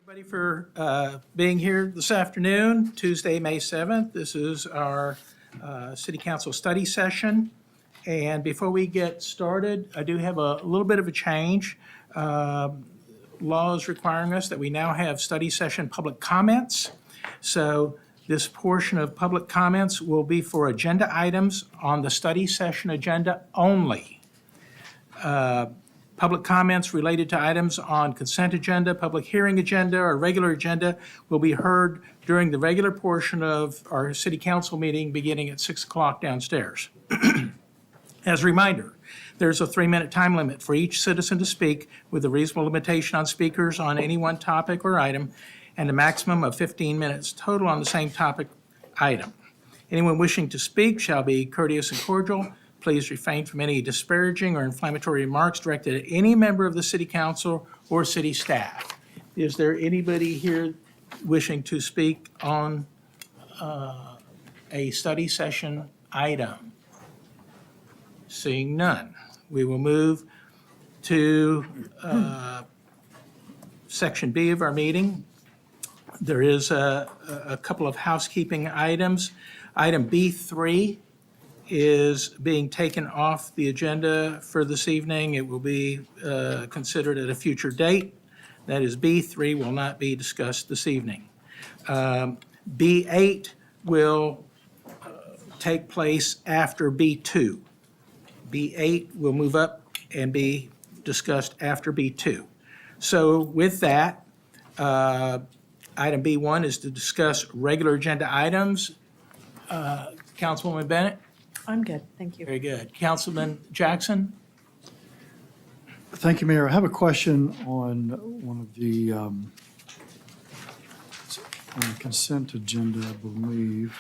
Everybody for being here this afternoon, Tuesday, May 7th. This is our City Council study session. And before we get started, I do have a little bit of a change. Law is requiring us that we now have study session public comments. So this portion of public comments will be for agenda items on the study session agenda only. Public comments related to items on consent agenda, public hearing agenda, or regular agenda will be heard during the regular portion of our city council meeting beginning at 6 o'clock downstairs. As a reminder, there's a 3-minute time limit for each citizen to speak with a reasonable limitation on speakers on any one topic or item and a maximum of 15 minutes total on the same topic item. Anyone wishing to speak shall be courteous and cordial. Please refrain from any disparaging or inflammatory remarks directed at any member of the city council or city staff. Is there anybody here wishing to speak on a study session item? Seeing none, we will move to section B of our meeting. There is a couple of housekeeping items. Item B3 is being taken off the agenda for this evening. It will be considered at a future date. That is, B3 will not be discussed this evening. B8 will take place after B2. B8 will move up and be discussed after B2. So with that, item B1 is to discuss regular agenda items. Councilwoman Bennett? I'm good, thank you. Very good. Councilman Jackson? Thank you, Mayor. I have a question on one of the on the consent agenda, I believe.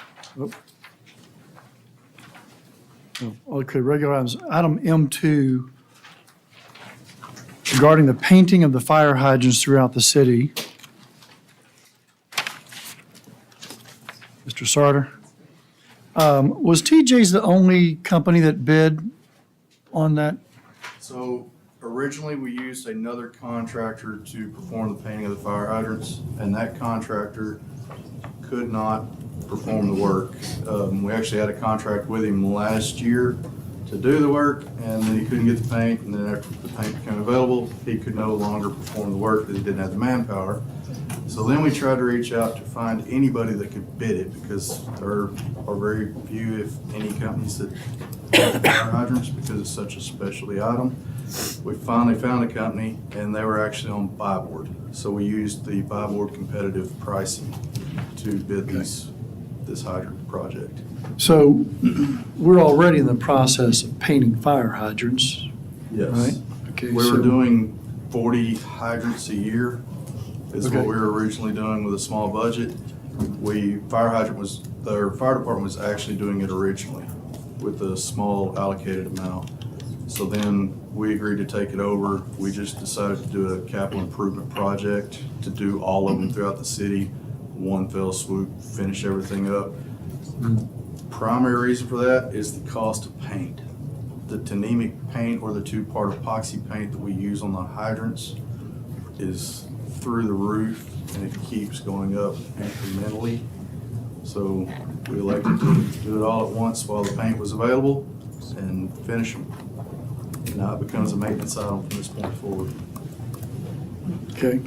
Okay, regular items. Item M2, regarding the painting of the fire hydrants throughout the city. Mr. Sarter? Was TJ's the only company that bid on that? So originally, we used another contractor to perform the painting of the fire hydrants, and that contractor could not perform the work. We actually had a contract with him last year to do the work, and then he couldn't get the paint, and then after the paint became available, he could no longer perform the work because he didn't have the manpower. So then we tried to reach out to find anybody that could bid it, because there are very few, if any, companies that have fire hydrants because it's such a specialty item. We finally found a company, and they were actually on buy board. So we used the buy board competitive pricing to bid this hydrant project. So we're already in the process of painting fire hydrants, Yes. right? Okay, We so- were doing 40 hydrants a year is Okay. what we were originally doing with a small budget. The fire department was actually doing it originally with a small allocated amount. So then we agreed to take it over. We just decided to do a capital improvement project to do all of them throughout the city, one fell swoop, finish everything up. Primary reason for that is the cost of paint. The Tnemec paint, or the 2-part epoxy paint that we use on the hydrants, is through the roof, and it keeps going up incrementally. So we elected to do it all at once while the paint was available and finish them. Now it becomes a maintenance item from this point forward. Okay.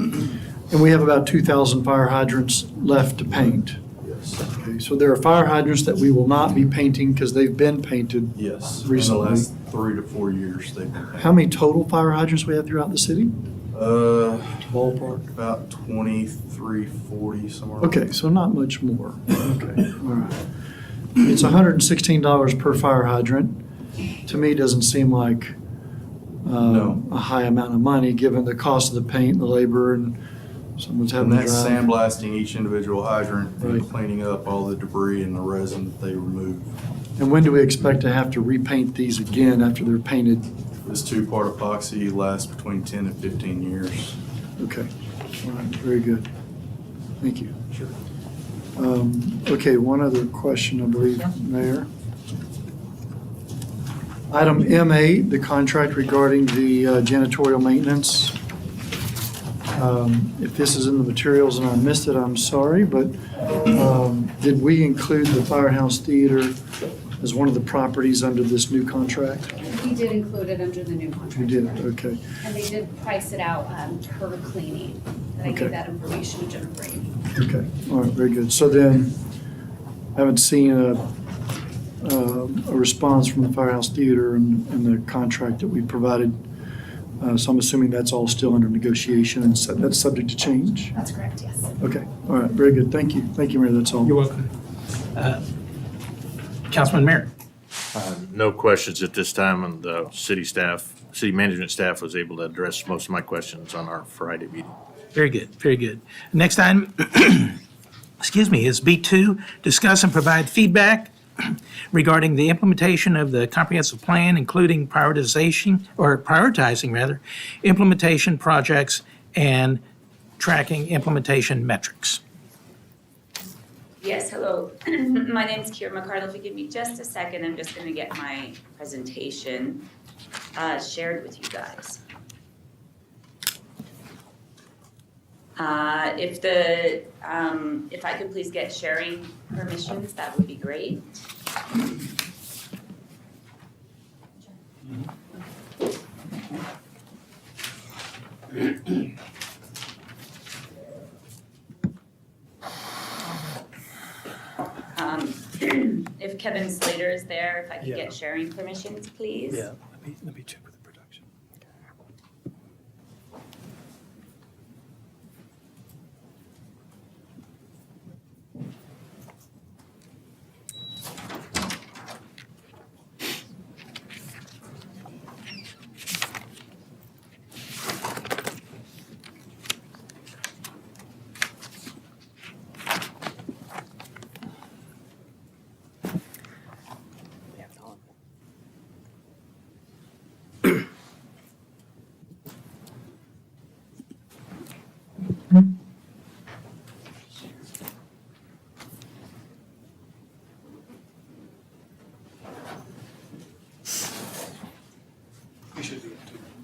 And we have about 2,000 fire hydrants left to paint. Yes. Okay, so there are fire hydrants that we will not be painting because they've been painted. Yes. Recently. In the last 3 to 4 years, they've been painted. How many total fire hydrants we have throughout the city? Ballpark? About 23, 40, somewhere. Okay, so not much more. Okay, all right. It's $116 per fire hydrant. To me, doesn't seem like No. a high amount of money, given the cost of the paint, the labor, and someone's having And to that's drive. sandblasting each individual hydrant and Right. cleaning up all the debris and the resin that they remove. And when do we expect to have to repaint these again after they're painted? This 2-part epoxy lasts between 10 and 15 years. Okay, all right, very good. Thank you. Sure. Okay, one other question, I believe, Mayor. Item M8, the contract regarding the janitorial maintenance. If this is in the materials and I missed it, I'm sorry, but did we include the Firehouse Theater as one of the properties under this new contract? We did include it under the new contract. We did, okay. And they did price it out per cleaning. And I Okay. gave that information to Jennifer Brady. Okay, all right, very good. So then, I haven't seen a response from the Firehouse Theater and the contract that we provided. So I'm assuming that's all still under negotiation and that's subject to change? That's correct, yes. Okay, all right, very good. Thank you. Thank you, Mayor, that's all. You're welcome. Councilman Merritt. No questions at this time, and the city management staff was able to address most of my questions on our Friday meeting. Very good, very good. Next item, excuse me, is B2, discuss and provide feedback regarding the implementation of the comprehensive plan, including prioritizing, implementation projects and tracking implementation metrics. Yes, hello. My name's Kira McCardle. If you give me just a second, I'm just going to get my presentation shared with you guys. If I could please get sharing permissions, that would be great. If Kevin Slater is there, if I could get sharing permissions, please. Let me check with the production.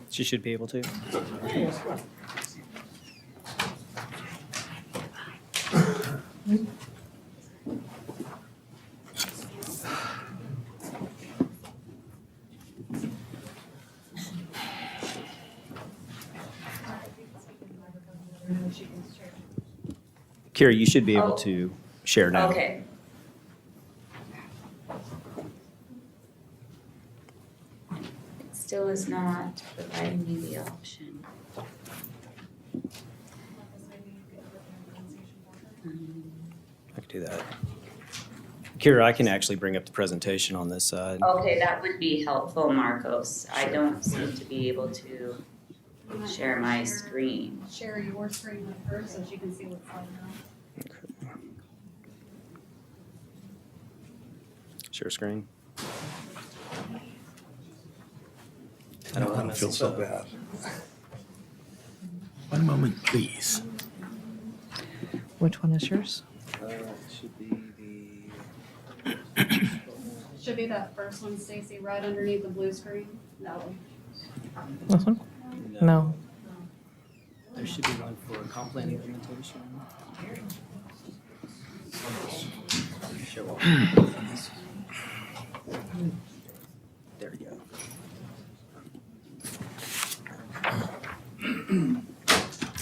She should be able to. Kira, you should be able to share now. Okay. It still is not providing me the option. I could do that. Kira, I can actually bring up the presentation on this side. Okay, that would be helpful, Marcos. I don't seem to be able to share my screen. Share your screen with her so she can see what's going on. Share screen. I don't feel so bad. One moment, please. Which one is yours? Should be the. Should be that first one, Stacy, right underneath the blue screen. That one. This one? No. There should be one for comp plan implementation. Show all. There you go.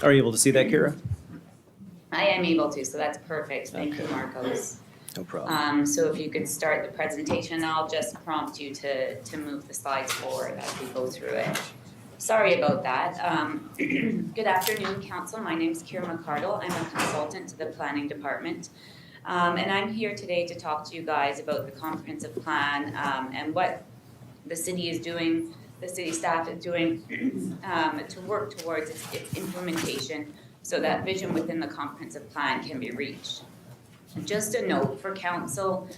Are you able to see that, Kira? I am able to, so that's perfect. Thank you, Marcos. No problem. So if you could start the presentation, I'll just prompt you to move the slides forward as we go through it. Sorry about that. Good afternoon, Council. My name is Kira McCardle. I'm a consultant to the Planning Department. And I'm here today to talk to you guys about the comprehensive plan and what the city is doing, the city staff is doing to work towards its implementation so that vision within the comprehensive plan can be reached. Just a note for council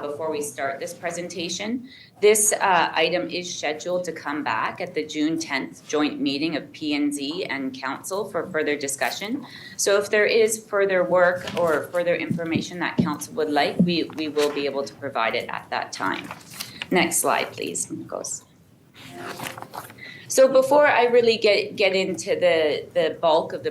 before we start this presentation. This item is scheduled to come back at the June 10th joint meeting of P&Z and council for further discussion. So if there is further work or further information that council would like, we will be able to provide it at that time. Next slide, please, Marcos. So before I really get into the bulk of the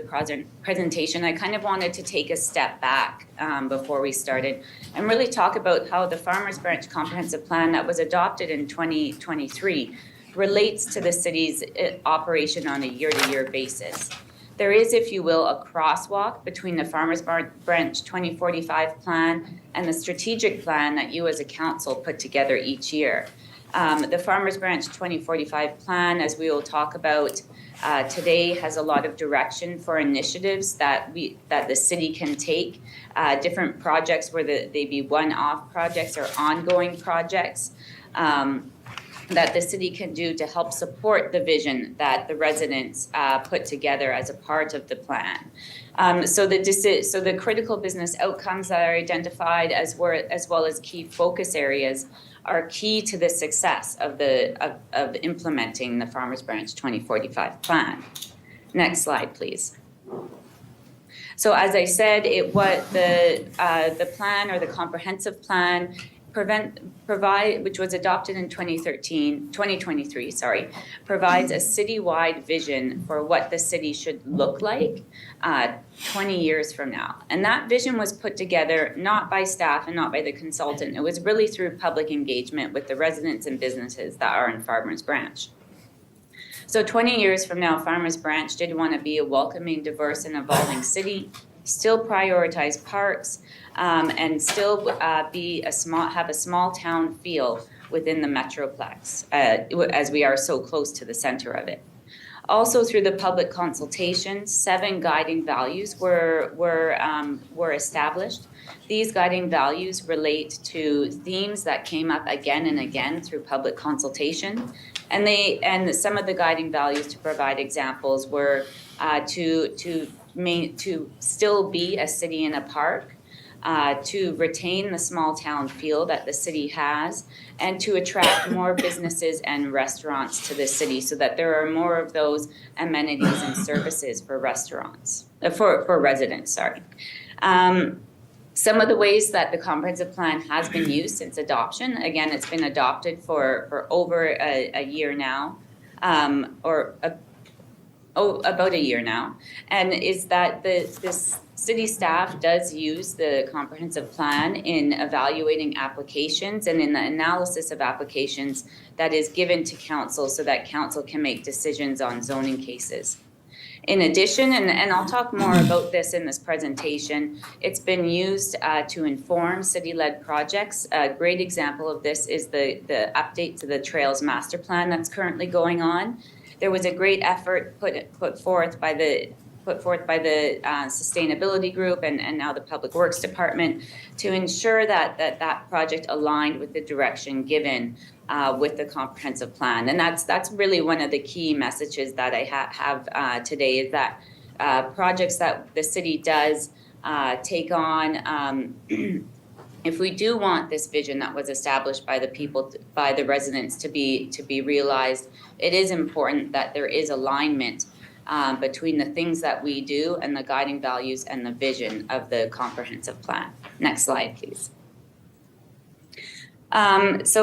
presentation, I kind of wanted to take a step back before we started and really talk about how the Farmers Branch Comprehensive Plan that was adopted in 2023 relates to the city's operation on a year-to-year basis. There is, if you will, a crosswalk between the Farmers Branch 2045 plan and the strategic plan that you as a council put together each year. The Farmers Branch 2045 plan, as we will talk about today, has a lot of direction for initiatives that the city can take, different projects, whether they be one-off projects or ongoing projects, that the city can do to help support the vision that the residents put together as a part of the plan. So the critical business outcomes that are identified as well as key focus areas are key to the success of implementing the Farmers Branch 2045 plan. Next slide, please. So as I said, the plan, or the comprehensive plan, which was adopted in 2023, provides a citywide vision for what the city should look like 20 years from now. And that vision was put together not by staff and not by the consultant. It was really through public engagement with the residents and businesses that are in Farmers Branch. So 20 years from now, Farmers Branch did want to be a welcoming, diverse, and evolving city, still prioritize parks, and still have a small town feel within the Metroplex, as we are so close to the center of it. Also, through the public consultation, 7 guiding values were established. These guiding values relate to themes that came up again and again through public consultation, and some of the guiding values, to provide examples, were to still be a city in a park, to retain the small town feel that the city has, and to attract more businesses and restaurants to the city so that there are more of those amenities and services for residents. Some of the ways that the comprehensive plan has been used since adoption, again, it's been adopted for over a year now, about a year now, and is that this city staff does use the comprehensive plan in evaluating applications and in the analysis of applications that is given to council so that council can make decisions on zoning cases. In addition, and I'll talk more about this in this presentation, it's been used to inform city-led projects. A great example of this is the update to the Trails Master Plan that's currently going on. There was a great effort put forth by the sustainability group and now the Public Works Department to ensure that project aligned with the direction given with the comprehensive plan. And that's really one of the key messages that I have today, is that projects that the city does take on, if we do want this vision that was established by the people, by the residents to be realized, it is important that there is alignment between the things that we do and the guiding values and the vision of the comprehensive plan. Next slide, please. If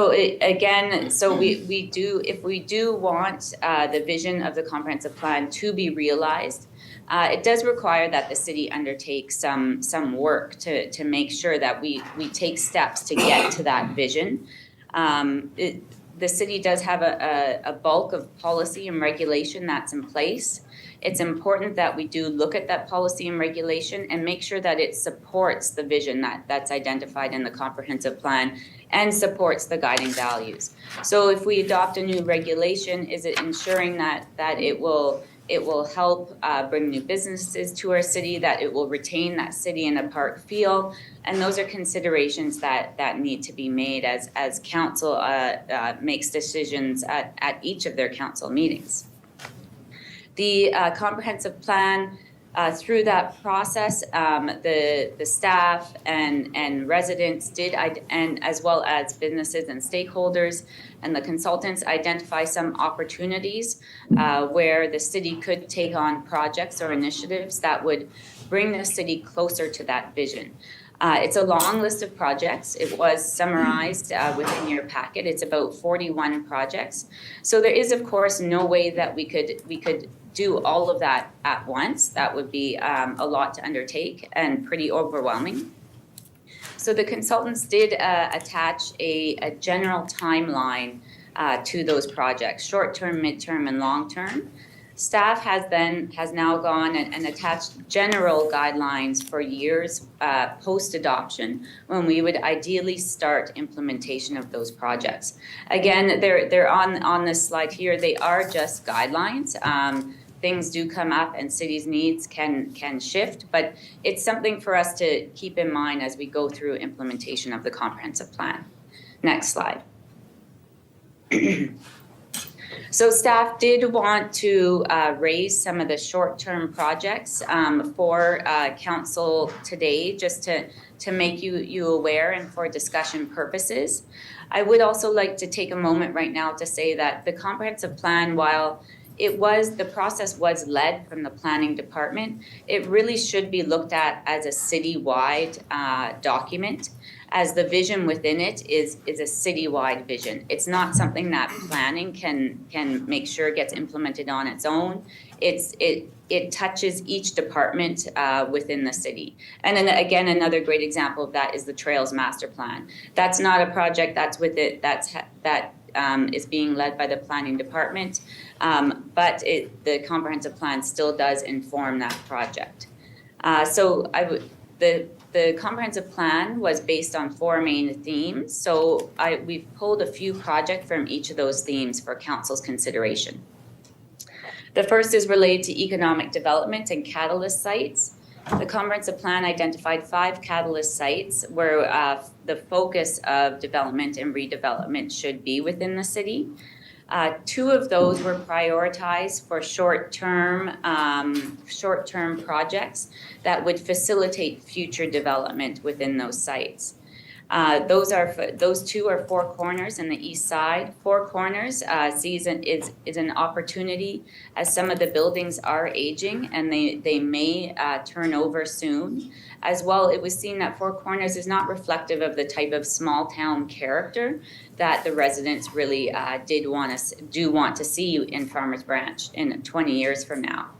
we do want the vision of the comprehensive plan to be realized, it does require that the city undertake some work to make sure that we take steps to get to that vision. The city does have a bulk of policy and regulation that's in place. It's important that we do look at that policy and regulation and make sure that it supports the vision that's identified in the comprehensive plan and supports the guiding values. So if we adopt a new regulation, is it ensuring that it will help bring new businesses to our city, that it will retain that city in a park feel? And those are considerations that need to be made as council makes decisions at each of their council meetings. The comprehensive plan, through that process, the staff and residents did, and as well as businesses and stakeholders and the consultants, identify some opportunities where the city could take on projects or initiatives that would bring the city closer to that vision. It's a long list of projects. It was summarized within your packet. It's about 41 projects. So there is, of course, no way that we could do all of that at once. That would be a lot to undertake and pretty overwhelming. So the consultants did attach a general timeline to those projects, short-term, mid-term, and long-term. Staff has now gone and attached general guidelines for years post-adoption when we would ideally start implementation of those projects. Again, they're on this slide here. They are just guidelines. Things do come up and cities' needs can shift, but it's something for us to keep in mind as we go through implementation of the comprehensive plan. Next slide. So staff did want to raise some of the short-term projects for council today, just to make you aware and for discussion purposes. I would also like to take a moment right now to say that the comprehensive plan, while the process was led from the planning department, it really should be looked at as a citywide document, as the vision within it is a citywide vision. It's not something that planning can make sure gets implemented on its own. It touches each department within the city. And then again, another great example of that is the Trails Master Plan. That's not a project that's with it, that is being led by the planning department, but the comprehensive plan still does inform that project. The comprehensive plan was based on 4 main themes, so we've pulled a few projects from each of those themes for council's consideration. The first is related to economic development and catalyst sites. The comprehensive plan identified 5 catalyst sites where the focus of development and redevelopment should be within the city. 2 of those were prioritized for short-term projects that would facilitate future development within those sites. Those 2 are Four Corners and the East Side. Four Corners is an opportunity as some of the buildings are aging and they may turn over soon. As well, it was seen that Four Corners is not reflective of the type of small town character that the residents really do want to see in Farmers Branch in 20 years from now.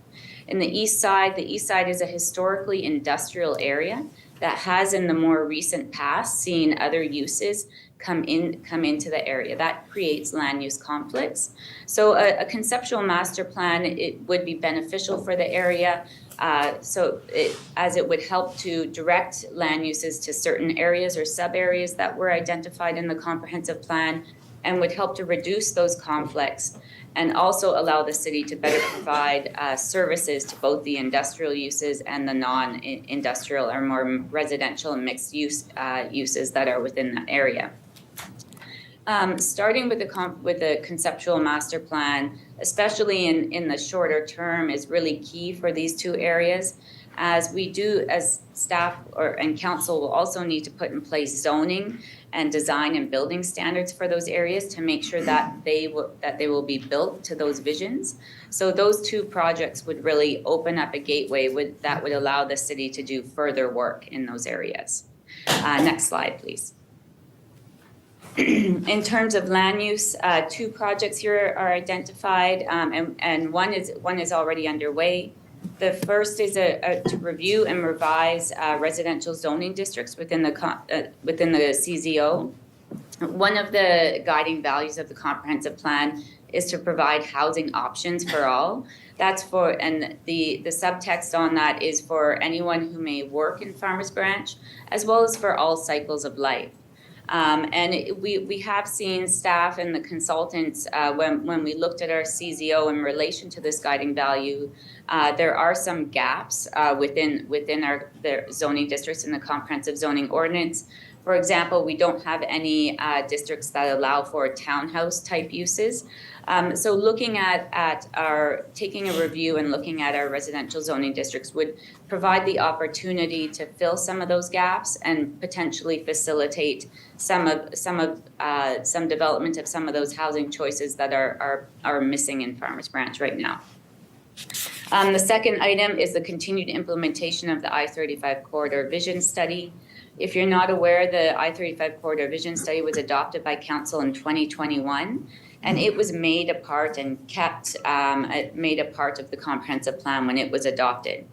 In the East Side is a historically industrial area that has in the more recent past seen other uses come into the area. That creates land use conflicts. So a conceptual master plan, it would be beneficial for the area, as it would help to direct land uses to certain areas or sub-areas that were identified in the comprehensive plan and would help to reduce those conflicts and also allow the city to better provide services to both the industrial uses and the non-industrial or more residential and mixed use uses that are within that area. Starting with the conceptual master plan, especially in the shorter term, is really key for these 2 areas. As staff and council will also need to put in place zoning and design and building standards for those areas to make sure that they will be built to those visions. So those 2 projects would really open up a gateway that would allow the city to do further work in those areas. Next slide, please. In terms of land use, 2 projects here are identified, and one is already underway. The first is to review and revise residential zoning districts within the CZO. One of the guiding values of the comprehensive plan is to provide housing options for all. And the subtext on that is for anyone who may work in Farmers Branch, as well as for all cycles of life. We have seen staff and the consultants, when we looked at our CZO in relation to this guiding value, there are some gaps within their zoning districts in the comprehensive zoning ordinance. For example, we don't have any districts that allow for townhouse type uses. So looking taking a review and looking at our residential zoning districts would provide the opportunity to fill some of those gaps and potentially facilitate some development of some of those housing choices that are missing in Farmers Branch right now. The second item is the continued implementation of the I-35 corridor vision study. If you're not aware, the I-35 corridor vision study was adopted by council in 2021, and it was made a part and kept made a part of the comprehensive plan when it was adopted.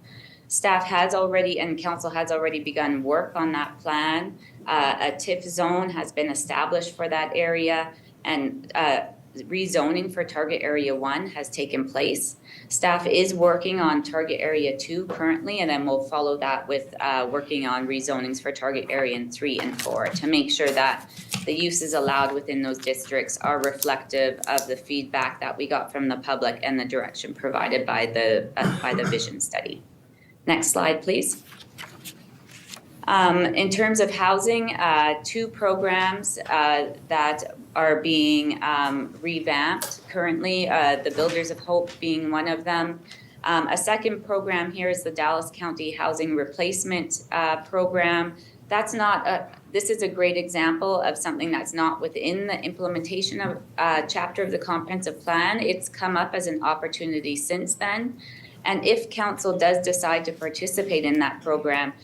Staff has already and council has already begun work on that plan. A TIF zone has been established for that area, and rezoning for Target Area 1 has taken place. Staff is working on Target Area 2 currently, and then we'll follow that with working on rezonings for Target Area 3 and 4 to make sure that the uses allowed within those districts are reflective of the feedback that we got from the public and the direction provided by the vision study. Next slide, please. In terms of housing, 2 programs that are being revamped currently, the Builders of Hope being one of them. A second program here is the Dallas County Housing Replacement Program. This is a great example of something that's not within the implementation of chapter of the comprehensive plan. It's come up as an opportunity since then. And if council does decide to participate in that program,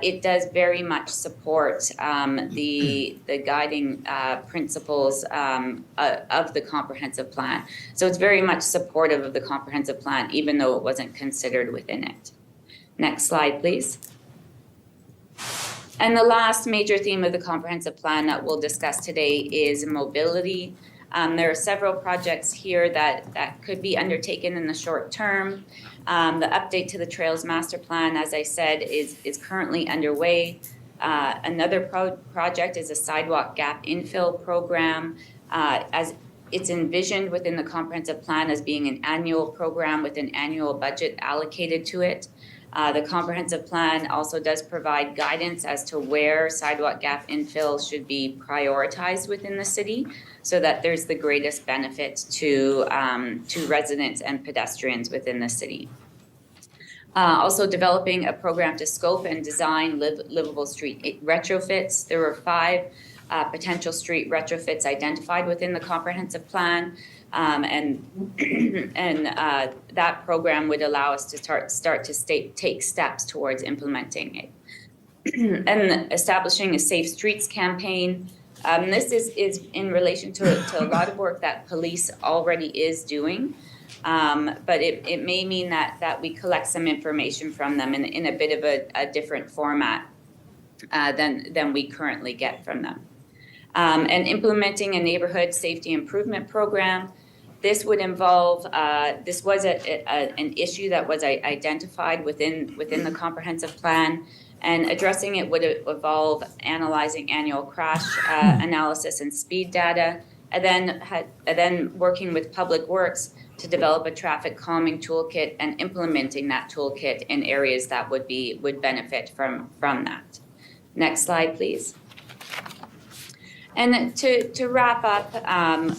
it does very much support the guiding principles of the comprehensive plan. So it's very much supportive of the comprehensive plan, even though it wasn't considered within it. Next slide, please. And the last major theme of the comprehensive plan that we'll discuss today is mobility. There are several projects here that could be undertaken in the short term. The update to the Trails Master Plan, as I said, is currently underway. Another project is a sidewalk gap infill program. As it's envisioned within the comprehensive plan as being an annual program with an annual budget allocated to it. The comprehensive plan also does provide guidance as to where sidewalk gap infill should be prioritized within the city so that there's the greatest benefit to residents and pedestrians within the city. Also developing a program to scope and design livable street retrofits. There were 5 potential street retrofits identified within the comprehensive plan. And that program would allow us to start to take steps towards implementing it. And establishing a Safe Streets campaign. This is in relation to a lot of work that police already is doing. But it may mean that we collect some information from them in a bit of a different format than we currently get from them. And implementing a neighborhood safety improvement program. This would involve, this was an issue that was identified within the comprehensive plan, and addressing it would involve analyzing annual crash analysis and speed data, and then working with Public Works to develop a traffic calming toolkit and implementing that toolkit in areas that would benefit from that. Next slide, please. And to wrap up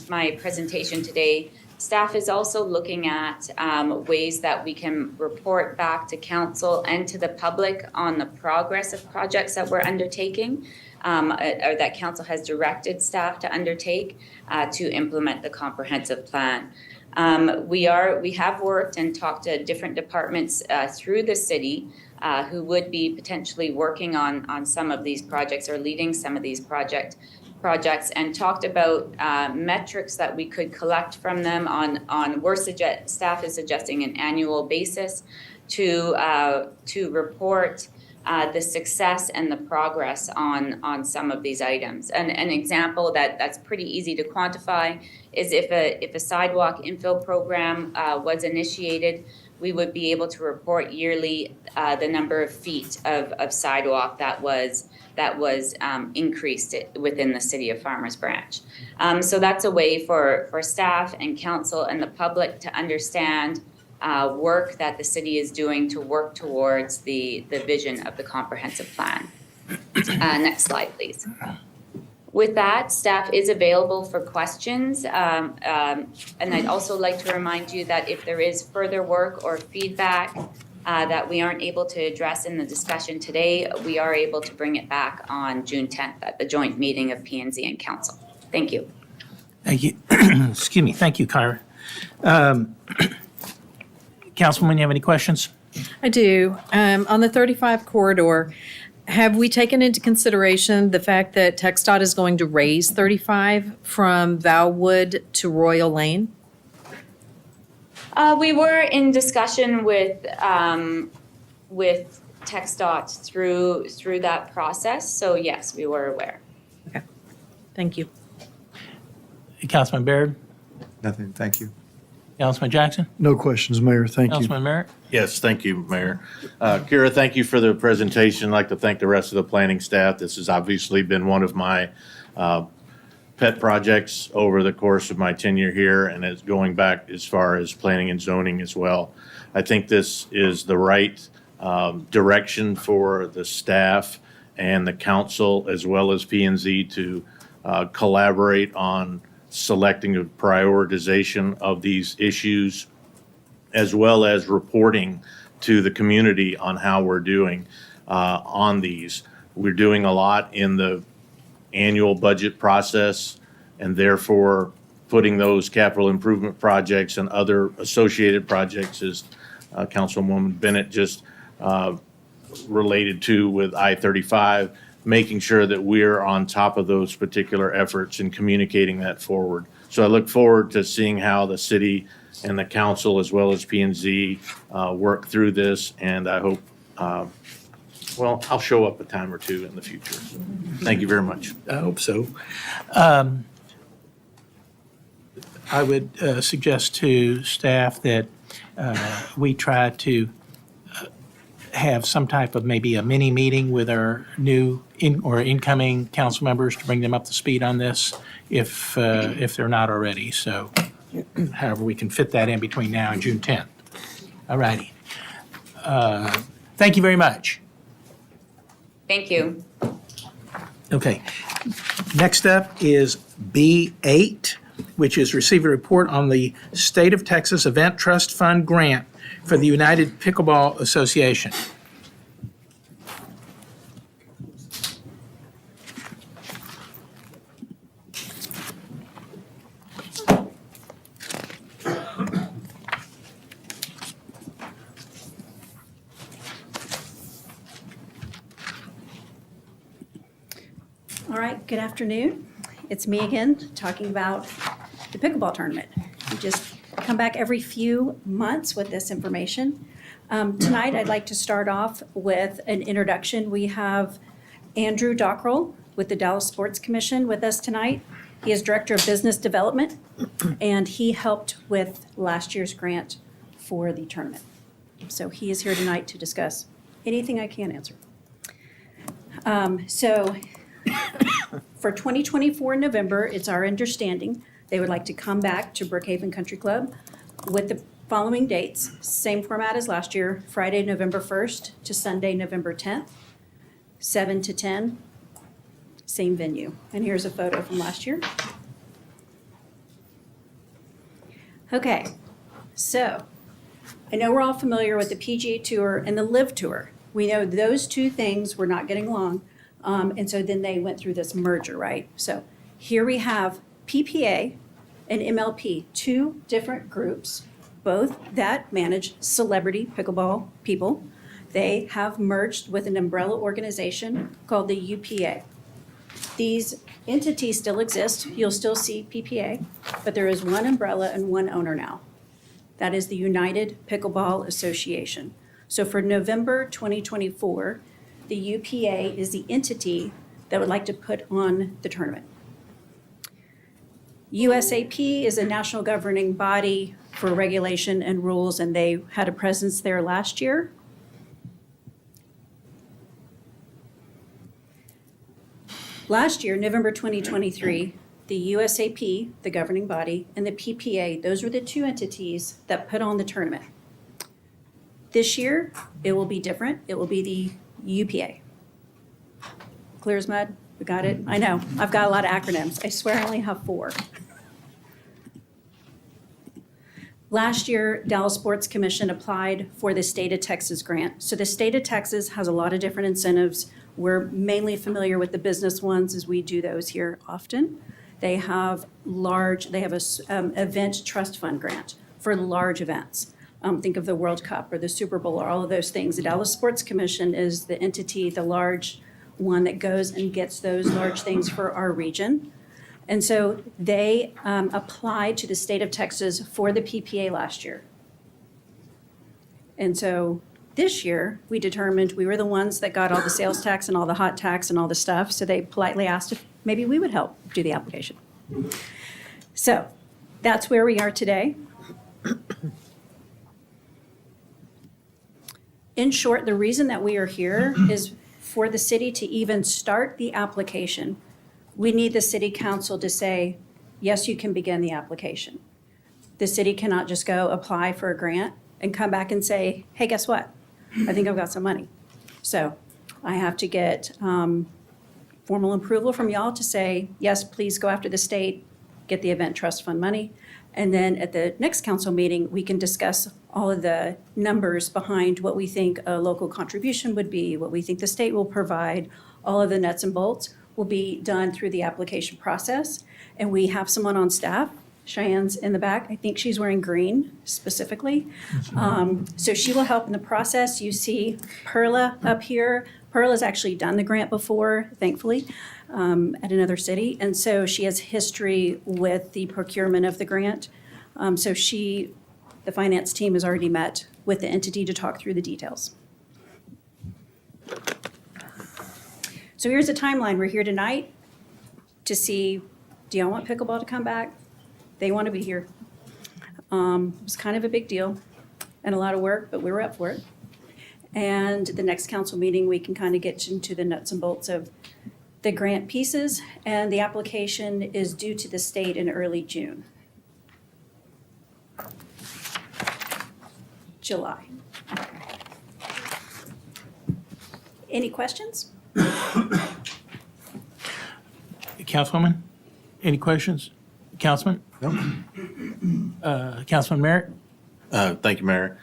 my presentation today, staff is also looking at ways that we can report back to council and to the public on the progress of projects that we're undertaking, or that council has directed staff to undertake to implement the comprehensive plan. We have worked and talked to different departments through the city who would be potentially working on some of these projects or leading some of these projects, and talked about metrics that we could collect from them staff is suggesting an annual basis to report the success and the progress on some of these items. And an example that's pretty easy to quantify is if a sidewalk infill program was initiated, we would be able to report yearly the number of feet of sidewalk that was increased within the city of Farmers Branch. So that's a way for staff and council and the public to understand work that the city is doing to work towards the vision of the comprehensive plan. Next slide, please. With that, staff is available for questions. And I'd also like to remind you that if there is further work or feedback that we aren't able to address in the discussion today, we are able to bring it back on June 10th at the joint meeting of P&Z and council. Thank you. Thank you. Excuse me. Thank you, Kyra. Councilwoman, you have any questions? I do. On the 35 corridor, Have we taken into consideration the fact that TxDOT is going to raise 35 from Valwood to Royal Lane? We were in discussion with TxDOT through that process, so yes, we were aware. Thank you. Councilman Baird? Nothing, thank you. Councilman Jackson? No questions, Mayor. Thank you. Councilman Merritt? Yes, thank you, Mayor. Kira, thank you for the presentation. I'd like to thank the rest of the planning staff. This has obviously been one of my pet projects over the course of my tenure here, and it's going back as far as planning and zoning as well. I think this is the right direction for the staff and the council, as well as P&Z, to collaborate on selecting a prioritization of these issues, as well as reporting to the community on how we're doing on these. We're doing a lot in the annual budget process, and therefore putting those capital improvement projects and other associated projects, as Councilwoman Bennett just related to with I-35, making sure that we're on top of those particular efforts and communicating that forward. So I look forward to seeing how the city and the council, as well as P&Z, work through this, and I hope, well, I'll show up a time or two in the future. Thank you very much. I hope so. I would suggest to staff that we try to have some type of maybe a mini meeting with our new or incoming council members to bring them up to speed on this if they're not already. So however we can fit that in between now and June 10th. All righty. Thank you very much. Thank you. Okay. Next up is B8, which is receive a report on the State of Texas Event Trust Fund grant for the United Pickleball Association. All right, good afternoon. It's me again, talking about the pickleball tournament. We just come back every few months with this information. Tonight, I'd like to start off with an introduction. We have Andrew Dockrell with the Dallas Sports Commission with us tonight. He is Director of Business Development, and he helped with last year's grant for the tournament. So he is here tonight to discuss anything I can answer. For 2024 in November, it's our understanding they would like to come back to Brookhaven Country Club with the following dates, same format as last year, Friday, November 1st to Sunday, November 10th, 7 to 10, same venue. And here's a photo from last year. Okay, so I know we're all familiar with the PGA Tour and the LIV Tour. We know those two things were not getting along. And so then they went through this merger, right? So here we have PPA and MLP, two different groups, both that manage celebrity pickleball people. They have merged with an umbrella organization called the UPA. These entities still exist. You'll still see PPA, but there is one umbrella and one owner now. That is the United Pickleball Association. So for November 2024, the UPA is the entity that would like to put on the tournament. USAP is a national governing body for regulation and rules, and they had a presence there last year. Last year, November 2023, the USAP, the governing body, and the PPA, those were the two entities that put on the tournament. This year, it will be different. It will be the UPA. Clear as mud? We got it? I know, I've got a lot of acronyms. I swear I only have 4. Last year, Dallas Sports Commission applied for the State of Texas grant. So the State of Texas has a lot of different incentives. We're mainly familiar with the business ones as we do those here often. They have a event trust fund grant for large events. Think of the World Cup or the Super Bowl or all of those things. The Dallas Sports Commission is the entity, the large one that goes and gets those large things for our region. And so they applied to the state of Texas for the PPA last year. And so this year, we determined we were the ones that got all the sales tax and all the hot tax and all the stuff. So they politely asked if maybe we would help do the application. So that's where we are today. In short, the reason that we are here is for the city to even start the application. We need the city council to say, yes, you can begin the application. The city cannot just go apply for a grant and come back and say, hey, guess what? I think I've got some money. So I have to get formal approval from y'all to say, yes, please go after the state, get the event trust fund money. And then at the next council meeting, we can discuss all of the numbers behind what we think a local contribution would be, what we think the state will provide, all of the nuts and bolts will be done through the application process. And we have someone on staff, Cheyenne's in the back. I think she's wearing green specifically. So she will help in the process. You see Perla up here. Perla's actually done the grant before, thankfully, at another city. And so she has history with the procurement of the grant. So the finance team has already met with the entity to talk through the details. So here's a timeline. We're here tonight to see, do y'all want pickleball to come back? They want to be here. It was kind of a big deal and a lot of work, but we were up for it. And the next council meeting, we can kind of get into the nuts and bolts of the grant pieces. And the application is due to the state in early June. July. Any questions? Councilwoman, any questions? Councilman? Councilman Merritt? Thank you, Mayor.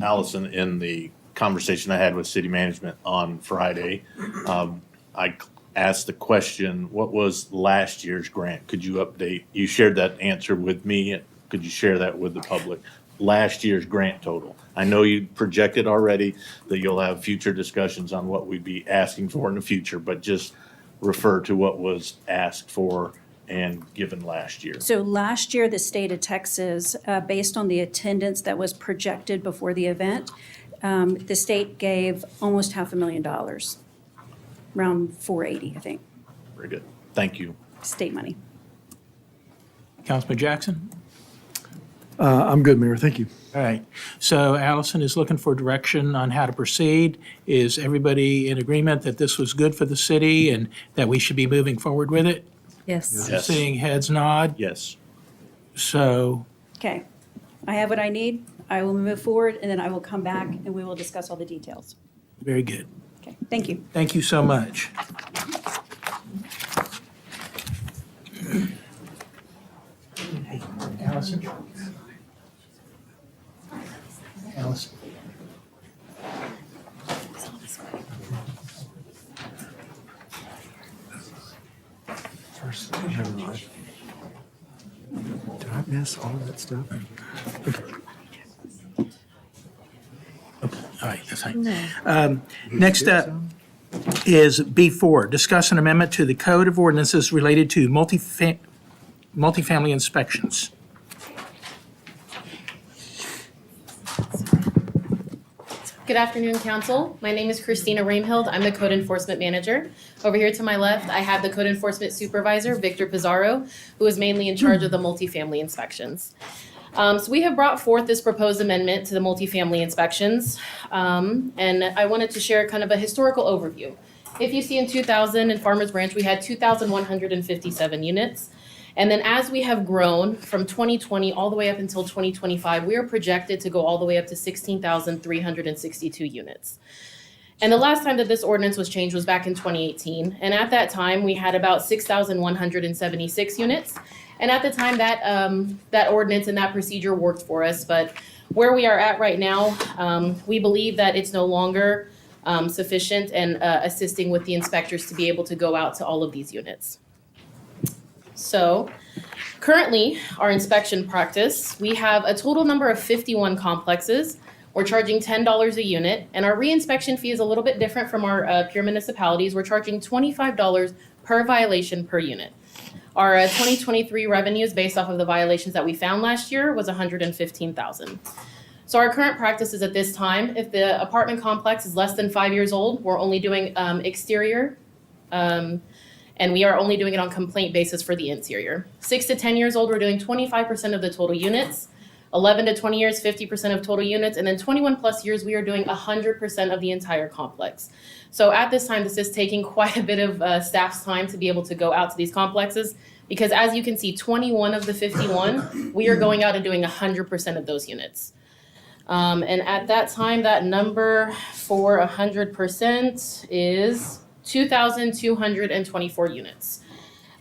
Allison, in the conversation I had with city management on Friday, I asked the question, what was last year's grant? Could you update? You shared that answer with me. Could you share that with the public? Last year's grant total. I know you projected already that you'll have future discussions on what we'd be asking for in the future, but just refer to what was asked for and given last year. So last year, the state of Texas, based on the attendance that was projected before the event, the state gave almost $500,000, around 480, I think, Very good. Thank you. state money. Councilman Jackson? I'm good, Mayor. Thank you. All right. So Allison is looking for direction on how to proceed. Is everybody in agreement that this was good for the city and that we should be moving forward with it? Yes. Yes. Seeing heads nod. Yes. So, Okay, I have what I need. I will move forward, and then I will come back, and we will discuss all the details. very good. Okay, thank you. Thank you so much. Hey, Allison? Allison? First, never mind. Did I miss all of that stuff? All right, that's fine. Next up is B4, discuss an amendment to the Code of Ordinances related to multifamily inspections. Good afternoon, Council. My name is Christina Reimhild. I'm the Code Enforcement Manager. Over here to my left, I have the Code Enforcement Supervisor, Victor Pizarro, who is mainly in charge of the multifamily inspections. So we have brought forth this proposed amendment to the multifamily inspections, and I wanted to share kind of a historical overview. If you see in 2000 in Farmers Branch, we had 2,157 units. And then as we have grown from 2020 all the way up until 2025, we are projected to go all the way up to 16,362 units. And the last time that this ordinance was changed was back in 2018. And at that time, we had about 6,176 units. And at the time, that ordinance and that procedure worked for us. But where we are at right now, we believe that it's no longer sufficient and assisting with the inspectors to be able to go out to all of these units. So currently, our inspection practice, we have a total number of 51 complexes. We're charging $10 a unit, and our reinspection fee is a little bit different from our peer municipalities. We're charging $25 per violation per unit. Our 2023 revenues based off of the violations that we found last year was $115,000. So our current practice is at this time, if the apartment complex is less than 5 years old, we're only doing exterior, and we are only doing it on complaint basis for the interior. 6 to 10 years old, we're doing 25% of the total units. 11 to 20 years, 50% of total units, and then 21 plus years, we are doing 100% of the entire complex. So at this time, this is taking quite a bit of staff's time to be able to go out to these complexes, because as you can see, 21 of the 51, we are going out and doing 100% of those units. And at that time, that number for 100% is 2,224 units.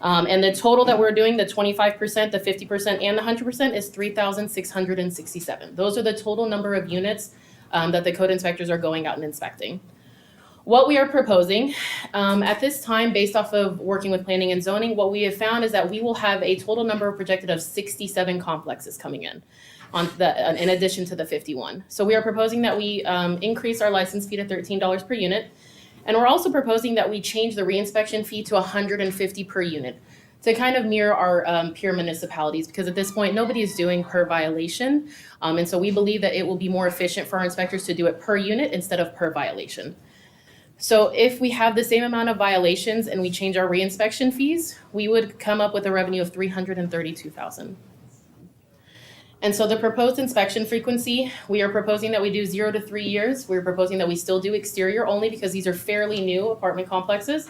And the total that we're doing, the 25%, the 50%, and the 100% is 3,667. Those are the total number of units that the code inspectors are going out and inspecting. What we are proposing at this time, based off of working with planning and zoning, what we have found is that we will have a total number projected of 67 complexes coming in addition to the 51. So we are proposing that we increase our license fee to $13 per unit. And we're also proposing that we change the reinspection fee to $150 per unit to kind of mirror our peer municipalities, because at this point, nobody is doing per violation. And so we believe that it will be more efficient for our inspectors to do it per unit instead of per violation. So if we have the same amount of violations and we change our reinspection fees, we would come up with a revenue of $332,000. And so the proposed inspection frequency, we are proposing that we do 0 to 3 years. We're proposing that we still do exterior only because these are fairly new apartment complexes.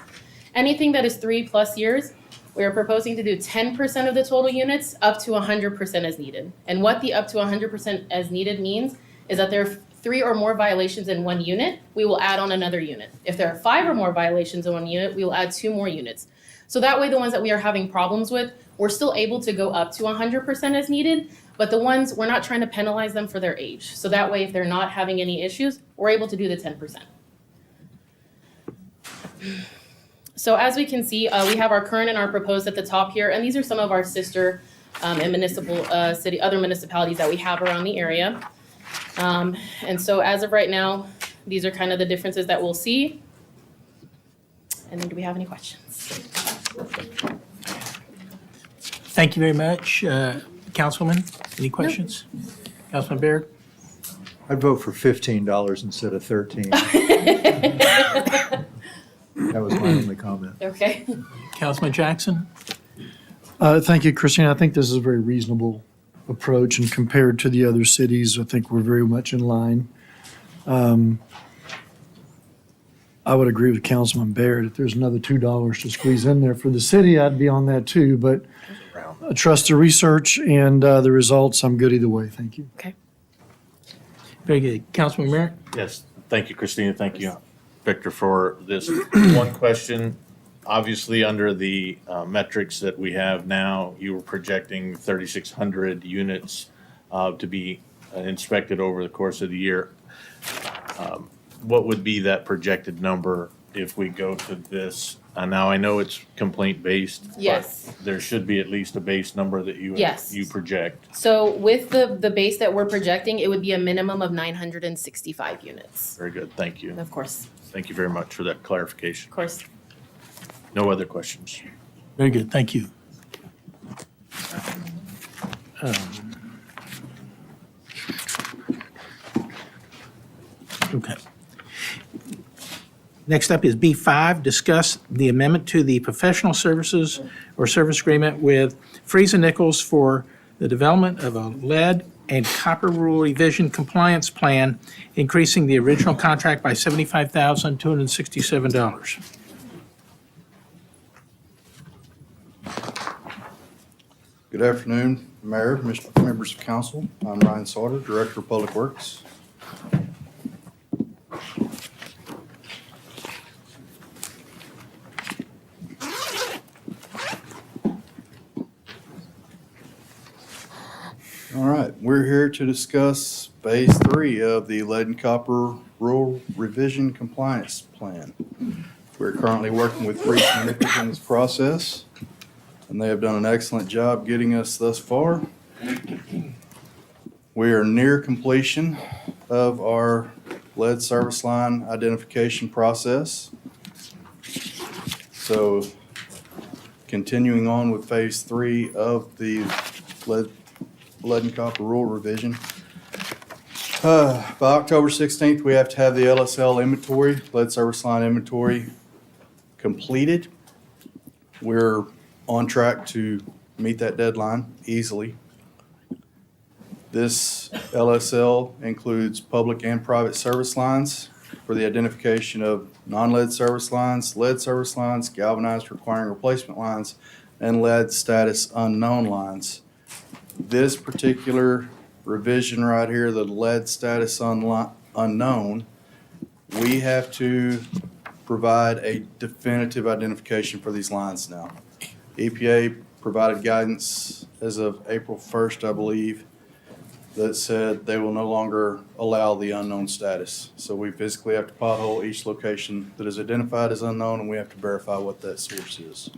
Anything that is 3+ years, we are proposing to do 10% of the total units up to 100% as needed. And what the up to 100% as needed means is that there are 3 or more violations in one unit, we will add on another unit. If there are 5 or more violations in one unit, we will add 2 more units. So that way the ones that we are having problems with, we're still able to go up to 100% as needed, but the ones, we're not trying to penalize them for their age. So that way, if they're not having any issues, we're able to do the 10%. So as we can see, we have our current and our proposed at the top here, and these are some of our sister and other municipalities that we have around the area. And so as of right now, these are kind of the differences that we'll see. And then do we have any questions? Thank you very much. Councilman, any questions? Councilman Baird? I'd vote for $15 instead of 13. That was my only comment. Okay. Councilman Jackson? Thank you, Christine. I think this is a very reasonable approach, and compared to the other cities, I think we're very much in line. I would agree with Councilman Baird. If there's another $2 to squeeze in there for the city, I'd be on that too. But I trust the research and the results. I'm good either way. Thank you. Okay. Very good. Councilman Merritt? Yes, thank you, Christina. Thank you, Victor, for this. One question, obviously, under the metrics that we have now, you were projecting 3,600 units to be inspected over the course of the year. What would be that projected number if we go to this? Now, I know it's complaint-based. Yes. But there should be at least a base number that you project. So with the base that we're projecting, it would be a minimum of 965 units. Very good, thank you. Of course, Thank you very much for that clarification. of course. No other questions? Very good. Thank you. Okay. Next up is B5, discuss the amendment to the professional services or service agreement with Freese & Nichols for the development of a lead and copper rule revision compliance plan, increasing the original contract by $75,267. Good afternoon, Mayor, members of council. I'm Ryan Sauter, Director of Public Works. All right, we're here to discuss Phase 3 of the Lead and Copper Rural Revision Compliance Plan. We're currently working with Freese & Nichols in this process. and they have done an excellent job getting us thus far. We are near completion of our lead service line identification process. So continuing on with phase 3 of the lead and copper rule revision. By October 16th, we have to have the LSL inventory, lead service line inventory, completed. We're on track to meet that deadline easily. This LSL includes public and private service lines for the identification of non-lead service lines, lead service lines, galvanized requiring replacement lines, and lead status unknown lines. This particular revision right here, the lead status unknown, we have to provide a definitive identification for these lines now. EPA provided guidance as of April 1st, I believe, that said they will no longer allow the unknown status. So we physically have to pothole each location that is identified as unknown, and we have to verify what that source is.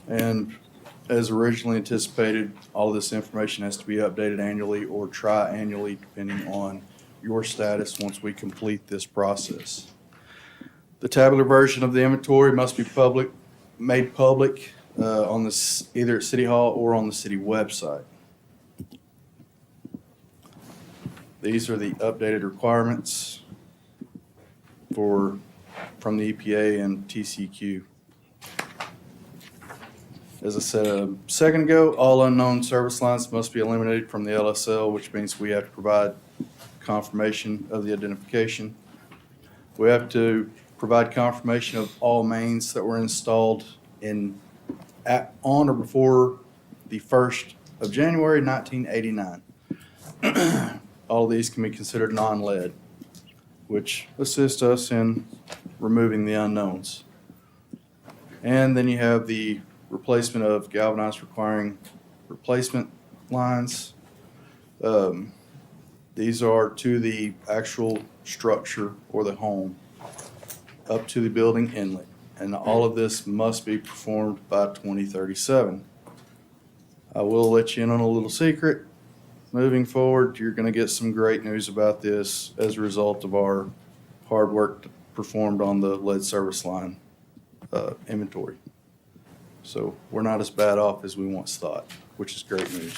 And as originally anticipated, all of this information has to be updated annually or tri-annually, depending on your status once we complete this process. The tabular version of the inventory must be made public on this, either at City Hall or on the city website. These are the updated requirements from the EPA and TCEQ. As I said a second ago, all unknown service lines must be eliminated from the LSL, which means we have to provide confirmation of the identification. We have to provide confirmation of all mains that were installed on or before the 1st of January 1989. All of these can be considered non-lead, which assists us in removing the unknowns. And then you have the replacement of galvanized requiring replacement lines. These are to the actual structure or the home up to the building inlet. And all of this must be performed by 2037. I will let you in on a little secret. Moving forward, you're going to get some great news about this as a result of our hard work performed on the lead service line inventory. So we're not as bad off as we once thought, which is great news.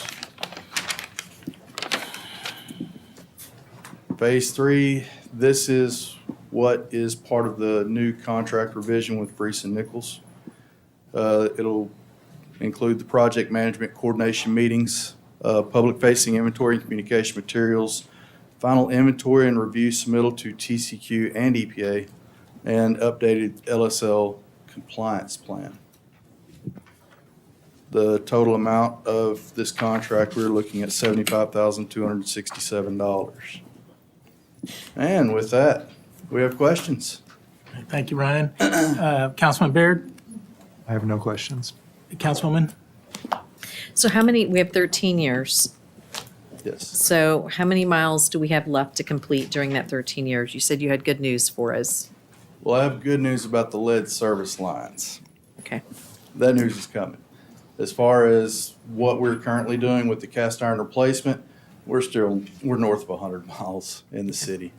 Phase 3, this is what is part of the new contract revision with Brees and Nichols. It'll include the project management coordination meetings, public-facing inventory and communication materials, final inventory and review submittal to TCEQ and EPA, and updated LSL compliance plan. The total amount of this contract, we're looking at $75,267. And with that, we have questions. Thank you, Ryan. Councilman Baird, I have no questions. Councilwoman? So how many, we have 13 years. Yes. So how many miles do we have left to complete during that 13 years? You said you had good news for us. Well, I have good news about the lead service lines. Okay. That news is coming. As far as what we're currently doing with the cast iron replacement, we're north of 100 miles in the city.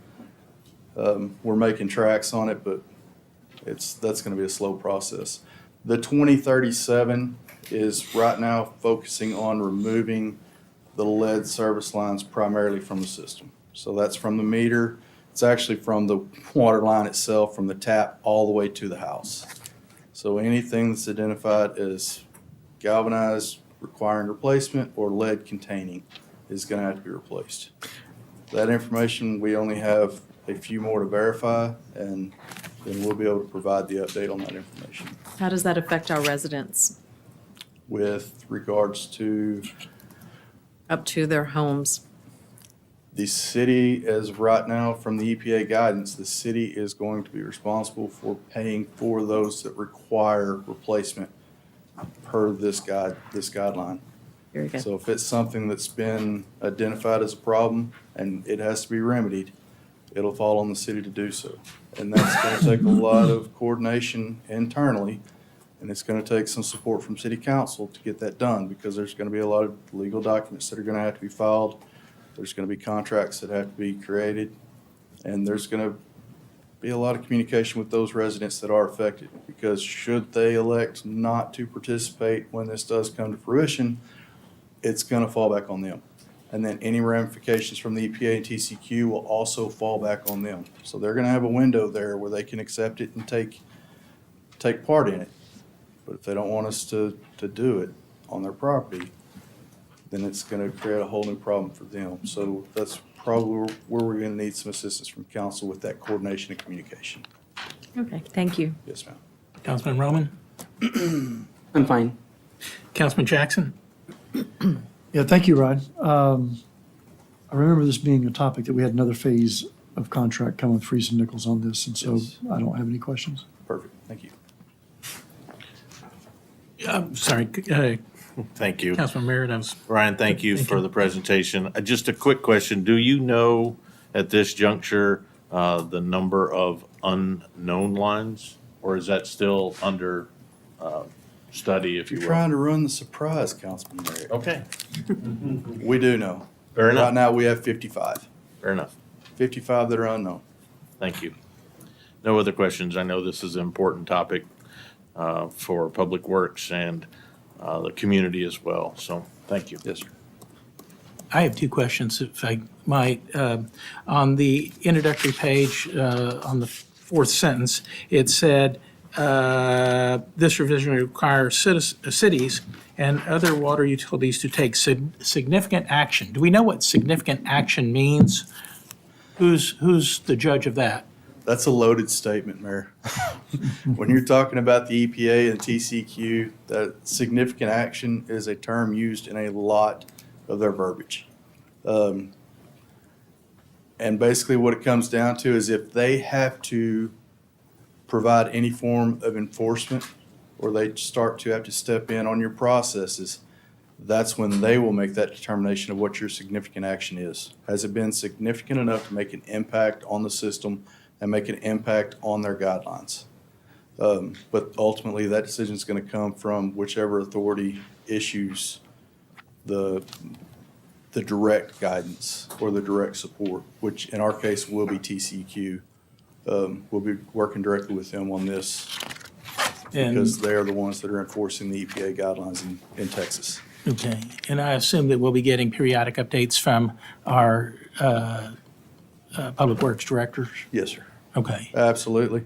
We're making tracks on it, but that's going to be a slow process. The 2037 is right now focusing on removing the lead service lines primarily from the system. So that's from the meter. It's actually from the water line itself, from the tap all the way to the house. So anything that's identified as galvanized, requiring replacement, or lead containing is going to have to be replaced. That information, we only have a few more to verify, and then we'll be able to provide the update on that information. How does that affect our residents With regards to up to their homes? the city, as of right now, from the EPA guidance, the city is going to be responsible for paying for those that require replacement per this guideline. Very good. So if it's something that's been identified as a problem and it has to be remedied, it'll fall on the city to do so. And that's going to take a lot of coordination internally And it's gonna take some support from city council to get that done, because there's gonna be a lot of legal documents that are gonna have to be filed. There's gonna be contracts that have to be created, and there's gonna be a lot of communication with those residents that are affected, because should they elect not to participate when this does come to fruition, it's gonna fall back on them. And then any ramifications from the EPA and TCQ will also fall back on them. So they're gonna have a window there where they can accept it and take part in it. But if they don't want us to do it on their property, then it's gonna create a whole new problem for them. So that's probably where we're gonna need some assistance from council with that coordination and communication. Okay, thank you. Yes, ma'am. Councilman Roman? I'm fine. Councilman Jackson? Yeah, thank you, Ryan. I remember this being a topic that we had another phase of contract coming with Freeze and Nichols on this, and so Yes. I don't have any questions. Perfect, thank you. Sorry, Thank you. Councilman Merritt, I was, Ryan, thank you Thank for you. the presentation. Just a quick question. Do you know at this juncture, the number of unknown lines? Or is that still under study, if you You're will? trying to run the surprise, Councilman Merritt. Okay, We do know. fair Right enough, now, we have 55. fair enough. 55 that are unknown. Thank you. No other questions. I know this is an important topic for Public Works and the community as well. So, thank you. Yes, sir. I have two questions, if I might. On the introductory page, on the fourth sentence, it said, this revision requires cities and other water utilities to take significant action. Do we know what significant action means? Who's the judge of that? That's a loaded statement, Mayor. When you're talking about the EPA and TCQ, that significant action is a term used in a lot of their verbiage. And basically what it comes down to is if they have to provide any form of enforcement, or they start to have to step in on your processes, that's when they will make that determination of what your significant action is. Has it been significant enough to make an impact on the system and make an impact on their guidelines? But ultimately, that decision is going to come from whichever authority issues the direct guidance or the direct support, which in our case will be TCQ. We'll be working directly with them on this And- because they are the ones that are enforcing the EPA guidelines in Texas. Okay, and I assume that we'll be getting periodic updates from our Public Works directors? Yes, sir. Okay. Absolutely.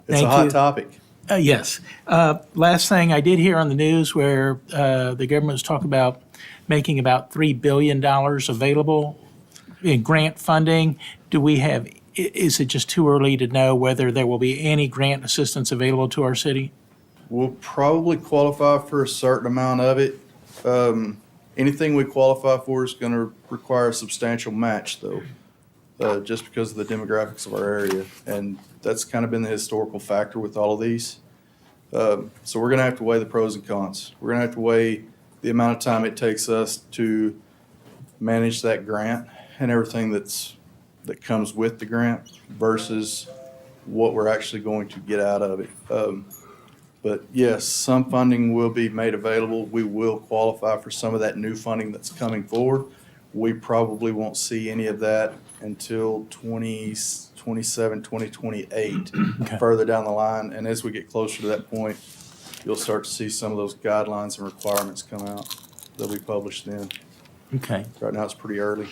It's Thank a hot you. topic. Yes. Last thing, I did hear on the news where the government was talking about making about $3 billion available in grant funding. Do we have, is it just too early to know whether there will be any grant assistance available to our city? We'll probably qualify for a certain amount of it. Anything we qualify for is going to require a substantial match, though, just because of the demographics of our area. And that's kind of been the historical factor with all of these. So we're going to have to weigh the pros and cons. We're going to have to weigh the amount of time it takes us to manage that grant and everything that comes with the grant versus what we're actually going to get out of it. But yes, some funding will be made available. We will qualify for some of that new funding that's coming forward. We probably won't see any of that until 2027, 2028, Okay. further down the line. And as we get closer to that point, you'll start to see some of those guidelines and requirements come out. They'll be published then. Okay, Right now, it's pretty early.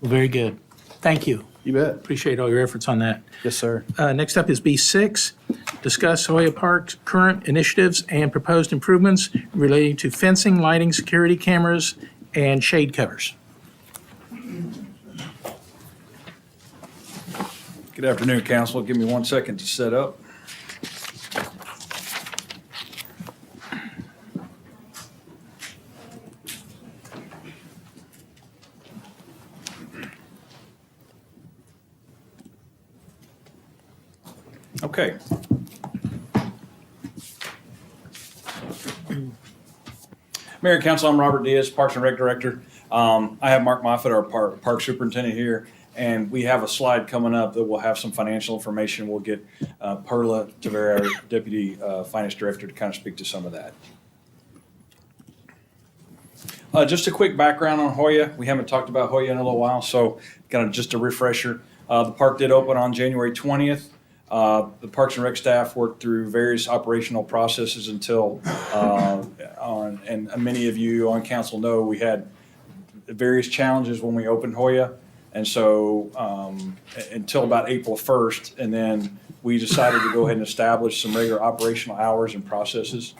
well, very good. Thank you. You bet. Appreciate all your efforts on that. Yes, sir. Next up is B6, discuss Hoya Park's current initiatives and proposed improvements relating to fencing, lighting, security cameras, and shade covers. Good afternoon, council. Give me 1 second to set up. Okay. Mayor and council, I'm Robert Diaz, Parks and Rec Director. I have Mark Moffitt, our park superintendent here, And we have a slide coming up that will have some financial information. We'll get Perla Tavera, our Deputy Finance Director, to kind of speak to some of that. Just a quick background on Hoya. We haven't talked about Hoya in a little while, so kind of just a refresher. The park did open on January 20th. The Parks and Rec staff worked through various operational processes until, and many of you on council know, we had various challenges when we opened Hoya. And so until about April 1st, and then we decided to go ahead and establish some regular operational hours and processes.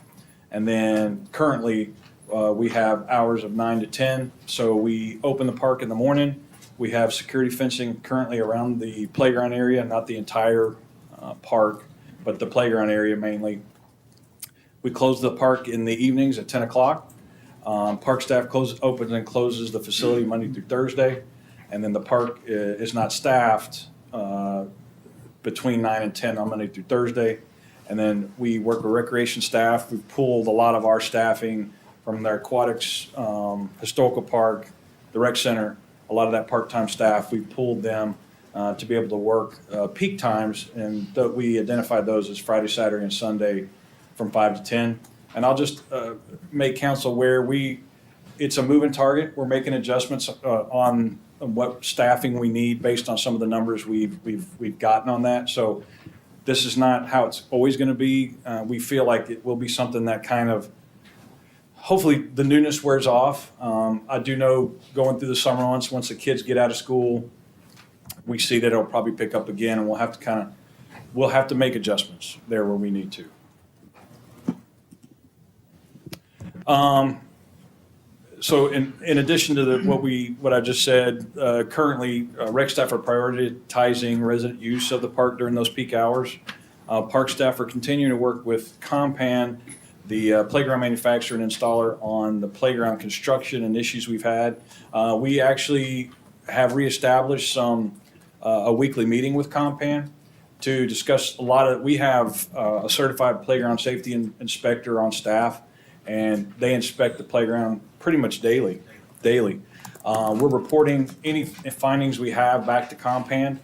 And then currently, we have hours of 9 to 10. So we open the park in the morning. We have security fencing currently around the playground area, not the entire park, but the playground area mainly. We close the park in the evenings at 10 o'clock. Park staff opens and closes the facility Monday through Thursday. And then the park is not staffed between 9 and 10 on Monday through Thursday. And then we work with recreation staff. We've pulled a lot of our staffing from the aquatics, historical park, the rec center, a lot of that part-time staff. We pulled them to be able to work peak times, and we identified those as Friday, Saturday, and Sunday from 5 to 10. And I'll just make council aware, it's a moving target. We're making adjustments on what staffing we need based on some of the numbers we've gotten on that. So this is not how it's always going to be. We feel like it will be something that kind of, hopefully the newness wears off. I do know going through the summer months, once the kids get out of school, we see that it'll probably pick up again, and we'll have to make adjustments there where we need to. So in addition to what I just said, currently rec staff are prioritizing resident use of the park during those peak hours. Park staff are continuing to work with Compan, the playground manufacturer and installer, on the playground construction and issues we've had. We actually have reestablished a weekly meeting with Compan to discuss we have a certified playground safety inspector on staff, and they inspect the playground pretty much daily. We're reporting any findings we have back to Compan,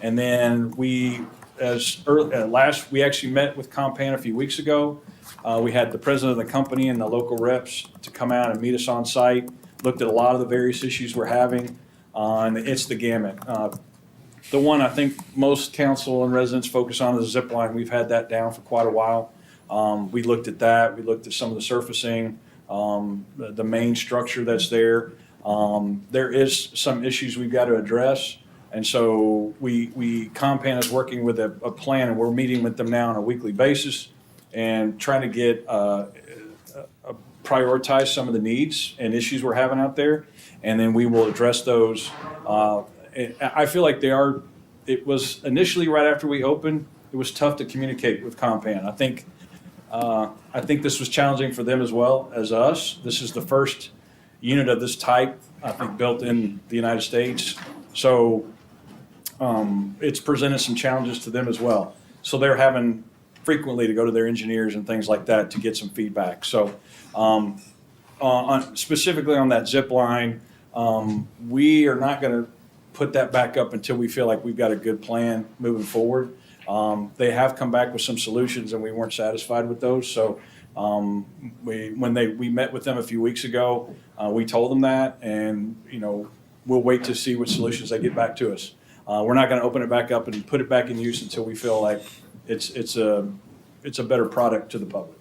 and then we actually met with Compan a few weeks ago. We had the president of the company and the local reps to come out and meet us on site, looked at a lot of the various issues we're having, and it's the gamut. The one I think most council and residents focus on is the zip line. We've had that down for quite a while. We looked at that. We looked at some of the surfacing, the main structure that's there. There is some issues we've got to address. And so Compan is working with a plan, and we're meeting with them now on a weekly basis and trying to get prioritize some of the needs and issues we're having out there. And then we will address those. I feel like it was initially right after we opened, it was tough to communicate with Compan. I think this was challenging for them as well as us. This is the first unit of this type, I think, built in the United States. So it's presented some challenges to them as well. So they're having frequently to go to their engineers and things like that to get some feedback. So specifically on that zip line, we are not going to put that back up until we feel like we've got a good plan moving forward. They have come back with some solutions, and we weren't satisfied with those. So we met with them a few weeks ago, we told them that, and we'll wait to see what solutions they get back to us. We're not going to open it back up and put it back in use until we feel like it's a better product to the public.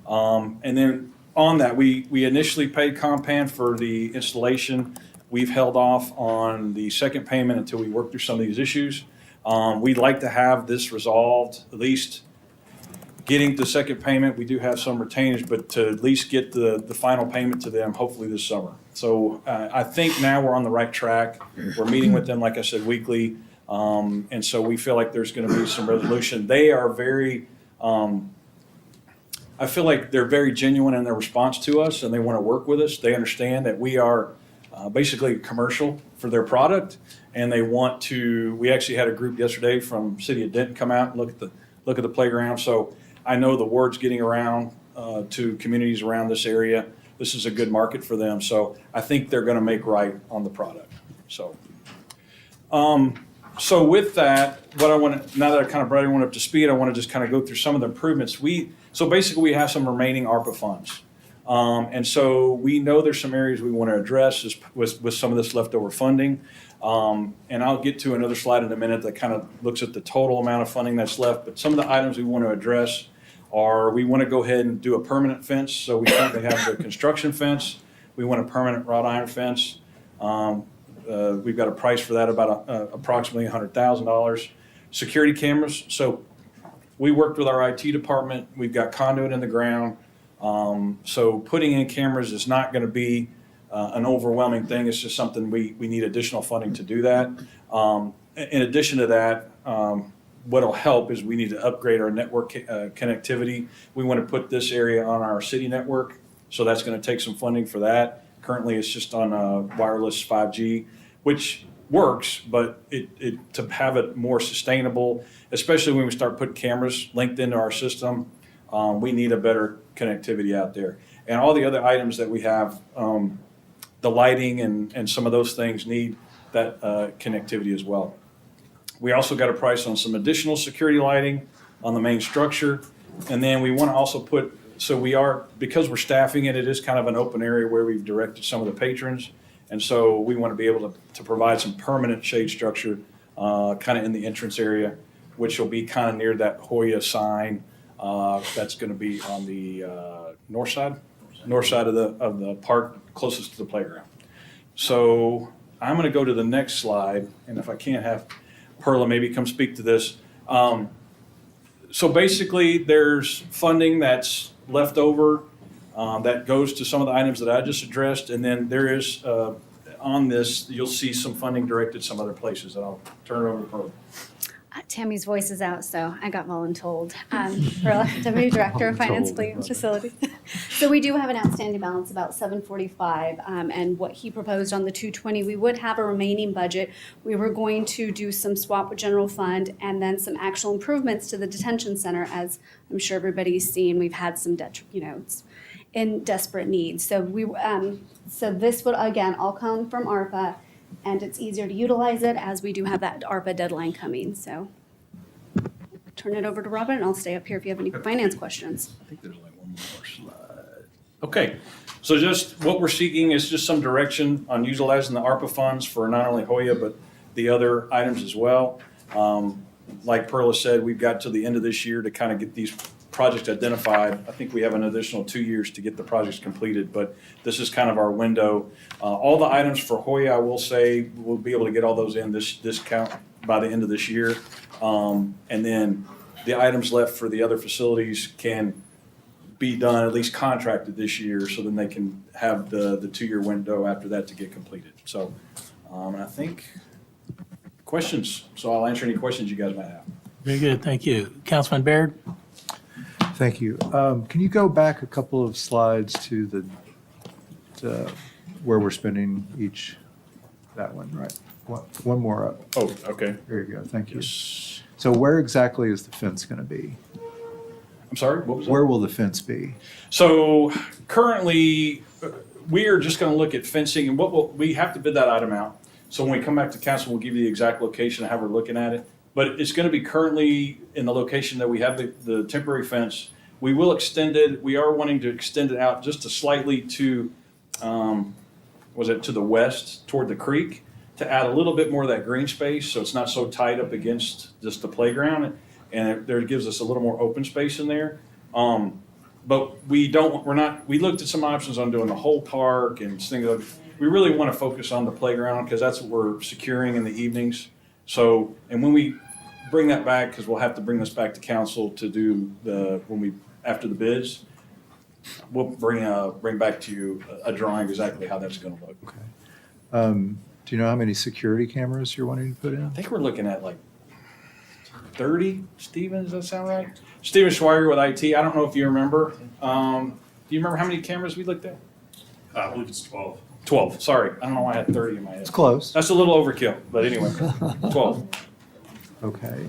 And then on that, we initially paid Compan for the installation. We've held off on the second payment until we work through some of these issues. We'd like to have this resolved, at least getting the second payment. We do have some retainage, but to at least get the final payment to them, hopefully this summer. So I think now we're on the right track. We're meeting with them, like I said, weekly. And so we feel like there's going to be some resolution. They are I feel like they're very genuine in their response to us, and they want to work with us. They understand that we are basically commercial for their product, and they want to. We actually had a group yesterday from City of Denton come out and look at the playground. So I know the word's getting around to communities around this area. This is a good market for them. So I think they're going to make right on the product. So So with that, what I want to, now that I kind of brought everyone up to speed, I want to just kind of go through some of the improvements. So basically we have some remaining ARPA funds. And so we know there's some areas we want to address with some of this leftover funding. And I'll get to another slide in a minute that kind of looks at the total amount of funding that's left. But some of the items we want to address are, we want to go ahead and do a permanent fence. So we currently have the construction fence. We want a permanent wrought iron fence. We've got a price for that, about approximately $100,000. Security cameras. So we worked with our IT department. We've got conduit in the ground. So putting in cameras is not going to be an overwhelming thing. It's just something we need additional funding to do that. In addition to that, what'll help is we need to upgrade our network connectivity. We want to put this area on our city network, so that's going to take some funding for that. Currently, it's just on wireless 5G, which works, but to have it more sustainable, especially when we start putting cameras linked into our system, we need a better connectivity out there. And all the other items that we have, the lighting and some of those things need that connectivity as well. We also got a price on some additional security lighting on the main structure. And then we want to also put, because we're staffing it, it is kind of an open area where we've directed some of the patrons. And so we want to be able to provide some permanent shade structure kind of in the entrance area, which will be kind of near that Hoya sign. That's going to be on the north side of the park, closest to the playground. So I'm going to go to the next slide, and if I can't have Perla maybe come speak to this. So basically, there's funding that's left over that goes to some of the items that I just addressed, and then there is on this, you'll see some funding directed some other places, and I'll turn it over to Perla. Tammy's voice is out, so I got voluntold. Perla, Deputy Director of Finance Fleet Facilities. So we do have an outstanding balance, about $745, and what he proposed on the 220, we would have a remaining budget. We were going to do some swap with general fund and then some actual improvements to the detention center. As I'm sure everybody's seen, we've had some, it's in desperate need. So so this would again all come from ARPA. And it's easier to utilize it as we do have that ARPA deadline coming, so. Turn it over to Robin, and I'll stay up here if you have any finance questions. I think there's only one more slide. Okay, so just what we're seeking is just some direction on utilizing the ARPA funds for not only Hoya, but the other items as well. Like Perla said, we've got to the end of this year to kind of get these projects identified. I think we have an additional 2 years to get the projects completed, but this is kind of our window. All the items for Hoya, I will say, we'll be able to get all those in this count by the end of this year. And then the items left for the other facilities can be done, at least contracted this year, so then they can have the 2-year window after that to get completed. So I think questions, so I'll answer any questions you guys might have. Very good, thank you. Councilman Baird? Thank you. Can you go back a couple of slides to where we're spending each, that one, right? One more up. Oh, okay. There you go, thank you. Yes. So where exactly is the fence going to be? I'm sorry, what was that? Where will the fence be? So currently, we are just going to look at fencing, and we have to bid that item out. So when we come back to council, we'll give you the exact location and how we're looking at it. But it's going to be currently in the location that we have the temporary fence. We will extend it. We are wanting to extend it out just slightly to, to the west toward the creek, to add a little bit more of that green space, so it's not so tight up against just the playground, and there gives us a little more open space in there. But we looked at some options on doing the whole park and things like that. We really want to focus on the playground because that's what we're securing in the evenings. So, and when we bring that back, because we'll have to bring this back to council to do after the bids, we'll bring back to you a drawing exactly how that's going to look. Okay. Do you know how many security cameras you're wanting to put in? I think we're looking at like 30. Steven, does that sound right? Steven Schweiger with IT. I don't know if you remember. Do you remember how many cameras we looked at? I believe it's 12. 12. Sorry, I don't know why I had 30 in my head. It's close. That's a little overkill, but anyway, 12. Okay.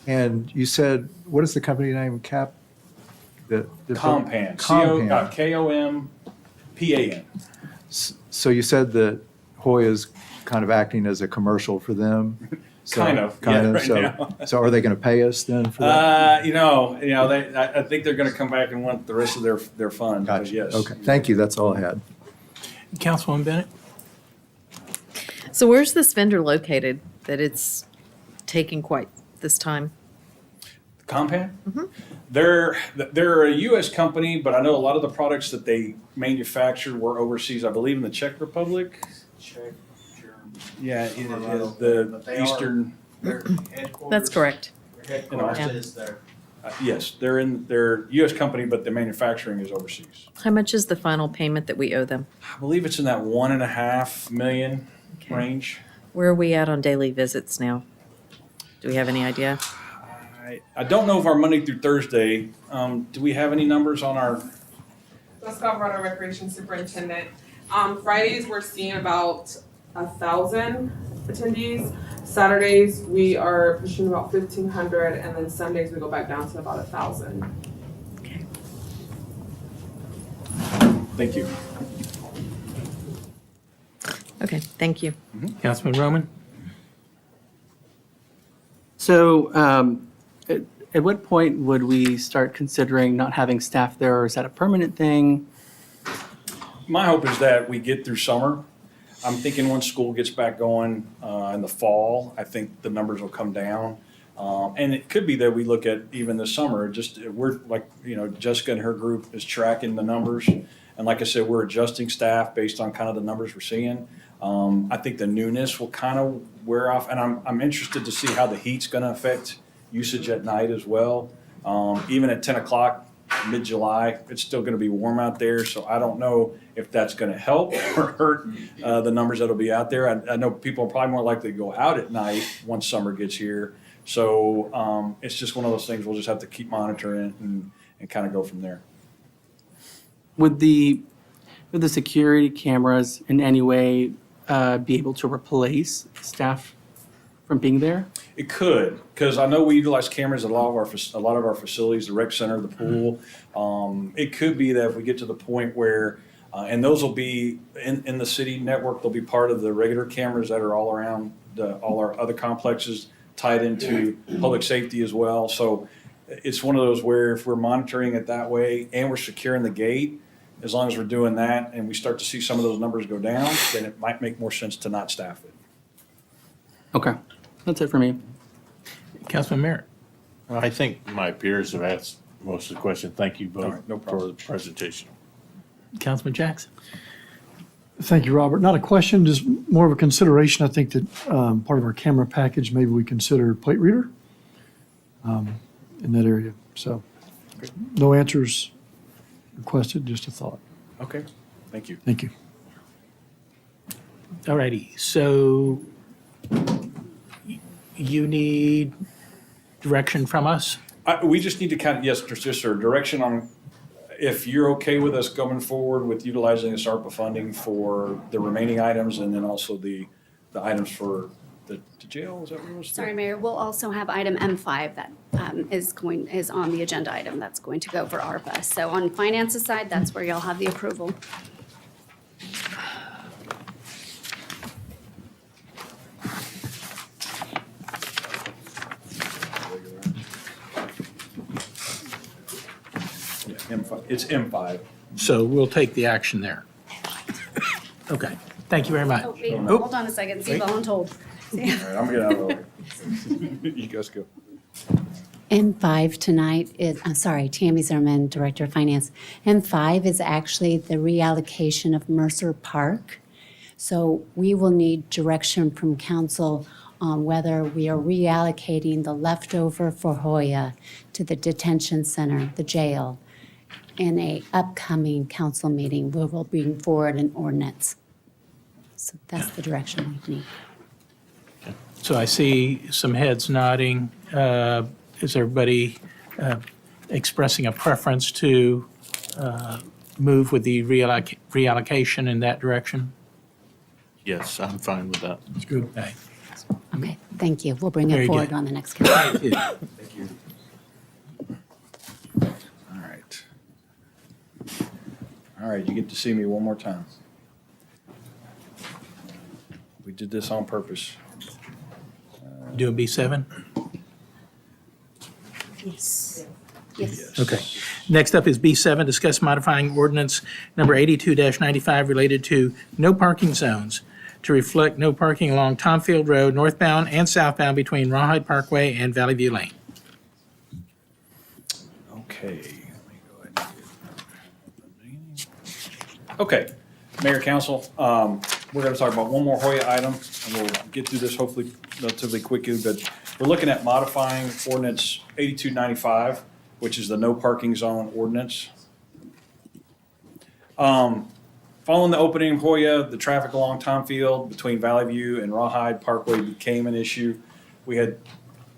And you said, what is the company name? Compan. Compan. Kompan. So you said that Hoya's kind of acting as a commercial for them? So- Kind of, yeah, Kind of, right so, now. so are they going to pay us then for that? I think they're gonna come back and want the rest of their funds, but Gotcha. yes. Okay, thank you, that's all I had. Councilwoman Bennett? So where's this vendor located that it's taking quite this time? Compan? They're a U.S. company, but I know a lot of the products that they manufactured were overseas, I believe in the Czech Republic. Yeah, the Eastern, That's correct. yes, they're a U.S. company, but the manufacturing is overseas. How much is the final payment that we owe them? I believe it's in that 1.5 million Okay. range. Where are we at on daily visits now? Do we have any idea? I don't know if our Monday through Thursday, do we have any numbers on our, Let's talk about our recreation superintendent. Fridays, we're seeing about 1,000 attendees. Saturdays, we are pushing about 1,500, and then Sundays, we go back down to about 1,000. thank you. Okay, thank you. Councilman Roman? So, at what point would we start considering not having staff there, or is that a permanent thing? My hope is that we get through summer. I'm thinking once school gets back going in the fall, I think the numbers will come down. And it could be that we look at even this summer, we're like, Jessica and her group is tracking the numbers. And like I said, we're adjusting staff based on kind of the numbers we're seeing. I think the newness will kind of wear off, and I'm interested to see how the heat's going to affect usage at night as well. Even at 10 o'clock, mid-July, it's still going to be warm out there, so I don't know if that's going to help or hurt the numbers that'll be out there. I know people are probably more likely to go out at night once summer gets here. So it's just one of those things we'll just have to keep monitoring and kind of go from there. Would the security cameras in any way be able to replace staff from being there? It could, because I know we utilize cameras at a lot of our facilities, the rec center, the pool. It could be that if we get to the point where, and those will be in the city network, they'll be part of the regular cameras that are all around all our other complexes, tied into public safety as well. So it's one of those where if we're monitoring it that way and we're securing the gate, as long as we're doing that and we start to see some of those numbers go down, then it might make more sense to not staff it. Okay, that's it for me. Councilman Merritt? I think my peers have asked most of the questions. Thank you All both right, no for problem. the presentation. Councilman Jackson? Thank you, Robert. Not a question, just more of a consideration. I think that part of our camera package, maybe we consider plate reader in that area. So no answers requested, just a thought. Okay, thank you. Thank you. All righty, so you need direction from us? We just need to kind of, yes, just sir, direction on if you're okay with us going forward with utilizing this ARPA funding for the remaining items and then also the items for the jail, is that what it was? Sorry, Mayor, we'll also have item M5 that is on the agenda item that's going to go for ARPA. So on finances side, that's where you'll have the approval. Yeah, M5, it's M5. So we'll take the action there. Okay, thank you very much. Oh, wait, hold on a second, see voluntold. All right, I'm gonna get out of the way. You guys go. M5 tonight is, I'm sorry, Tammy Zimmerman, Director of Finance. M5 is actually the reallocation of Mercer Park. So we will need direction from council on whether we are reallocating the leftover for Hoya to the detention center, the jail, in a upcoming council meeting where we'll bring forward an ordinance. So that's the direction we need. So I see some heads nodding. Is everybody expressing a preference to move with the reallocation in that direction? Yes, I'm fine with that. That's good. Okay. Okay, thank you. We'll bring Very it forward good. on the next council. Thank you. Thank you. All right. All right, you get to see me one more time. We did this on purpose. Doing B7? Yes. Okay. Next up is B7, discuss modifying ordinance number 82-95 related to no parking zones to reflect no parking along Tomfield Road, northbound and southbound between Rawhide Parkway and Valley View Lane. Okay. Let me go ahead and get- Okay, Mayor, Council, we're gonna talk about one more Hoya item, and we'll get through this hopefully relatively quickly, but we're looking at modifying ordinance 8295, which is the no parking zone ordinance. Following the opening of Hoya, the traffic along Tomfield between Valley View and Rawhide Parkway became an issue. We had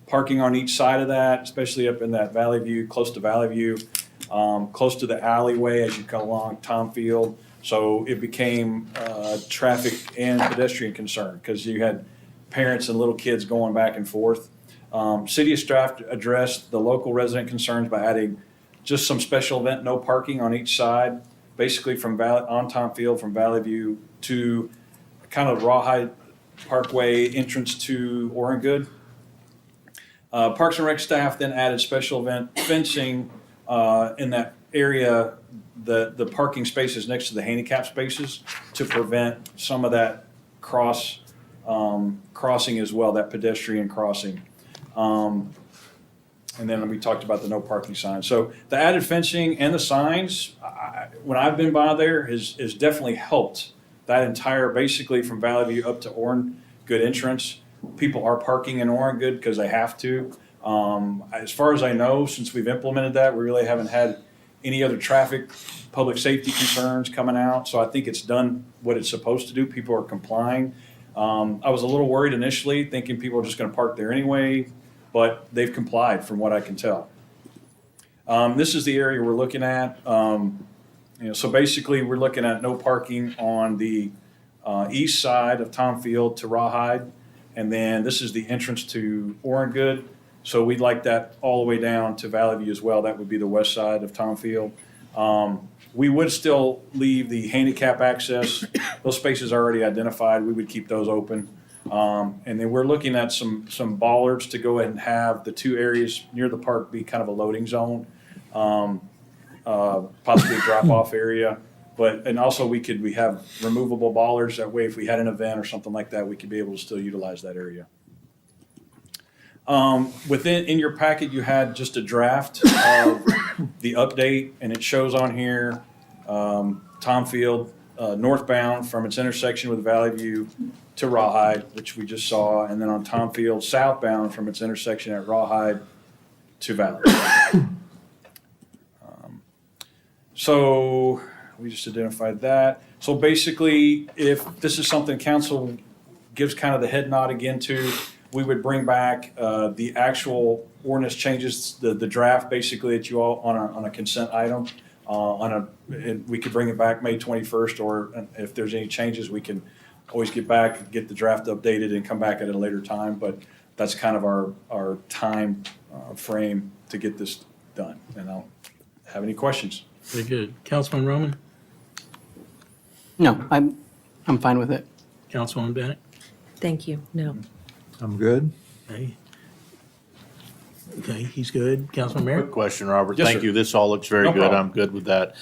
parking on each side of that, especially up in that Valley View, close to Valley View, close to the alleyway as you come along Tomfield. So it became a traffic and pedestrian concern because you had parents and little kids going back and forth. City of Strath addressed the local resident concerns by adding just some special event, no parking on each side, basically from on Tomfield, from Valley View to kind of Rawhide Parkway entrance to Orengood. Parks and Rec staff then added special event fencing in that area, the parking spaces next to the handicap spaces to prevent some of that crossing as well, that pedestrian crossing. And then we talked about the no parking signs. So the added fencing and the signs, when I've been by there, has definitely helped that entire, basically from Valley View up to Orengood entrance. People are parking in Orengood because they have to. As far as I know, since we've implemented that, we really haven't had any other traffic, public safety concerns coming out. So I think it's done what it's supposed to do. People are complying. I was a little worried initially, thinking people are just going to park there anyway, but they've complied from what I can tell. This is the area we're looking at. So basically, we're looking at no parking on the east side of Tomfield to Rawhide, and then this is the entrance to Orengood. So we'd like that all the way down to Valley View as well. That would be the west side of Tomfield. We would still leave the handicap access. Those spaces are already identified. We would keep those open. And then we're looking at some bollards to go ahead and have the two areas near the park be kind of a loading zone, possibly a drop-off area. And also we have removable bollards. That way, if we had an event or something like that, we could be able to still utilize that area. In your packet, you had just a draft of the update, and it shows on here Tomfield northbound from its intersection with Valley View to Rawhide, which we just saw, and then on Tomfield southbound from its intersection at Rawhide to Valley. So we just identified that. So basically, if this is something council gives kind of the head nod again to, we would bring back the actual ordinance changes, the draft basically that you all on a consent item. And we could bring it back May 21st, or if there's any changes, we can always get back, get the draft updated and come back at a later time. But that's kind of our time frame to get this done. And I don't have any questions. Very good. Councilman Roman? No, I'm fine with it. Councilwoman Bennett? Thank you. No. I'm good. Okay, he's good. Councilman Mayor? Quick question, Robert. Yes, Thank sir. you. This all looks very No good. problem. I'm good with that.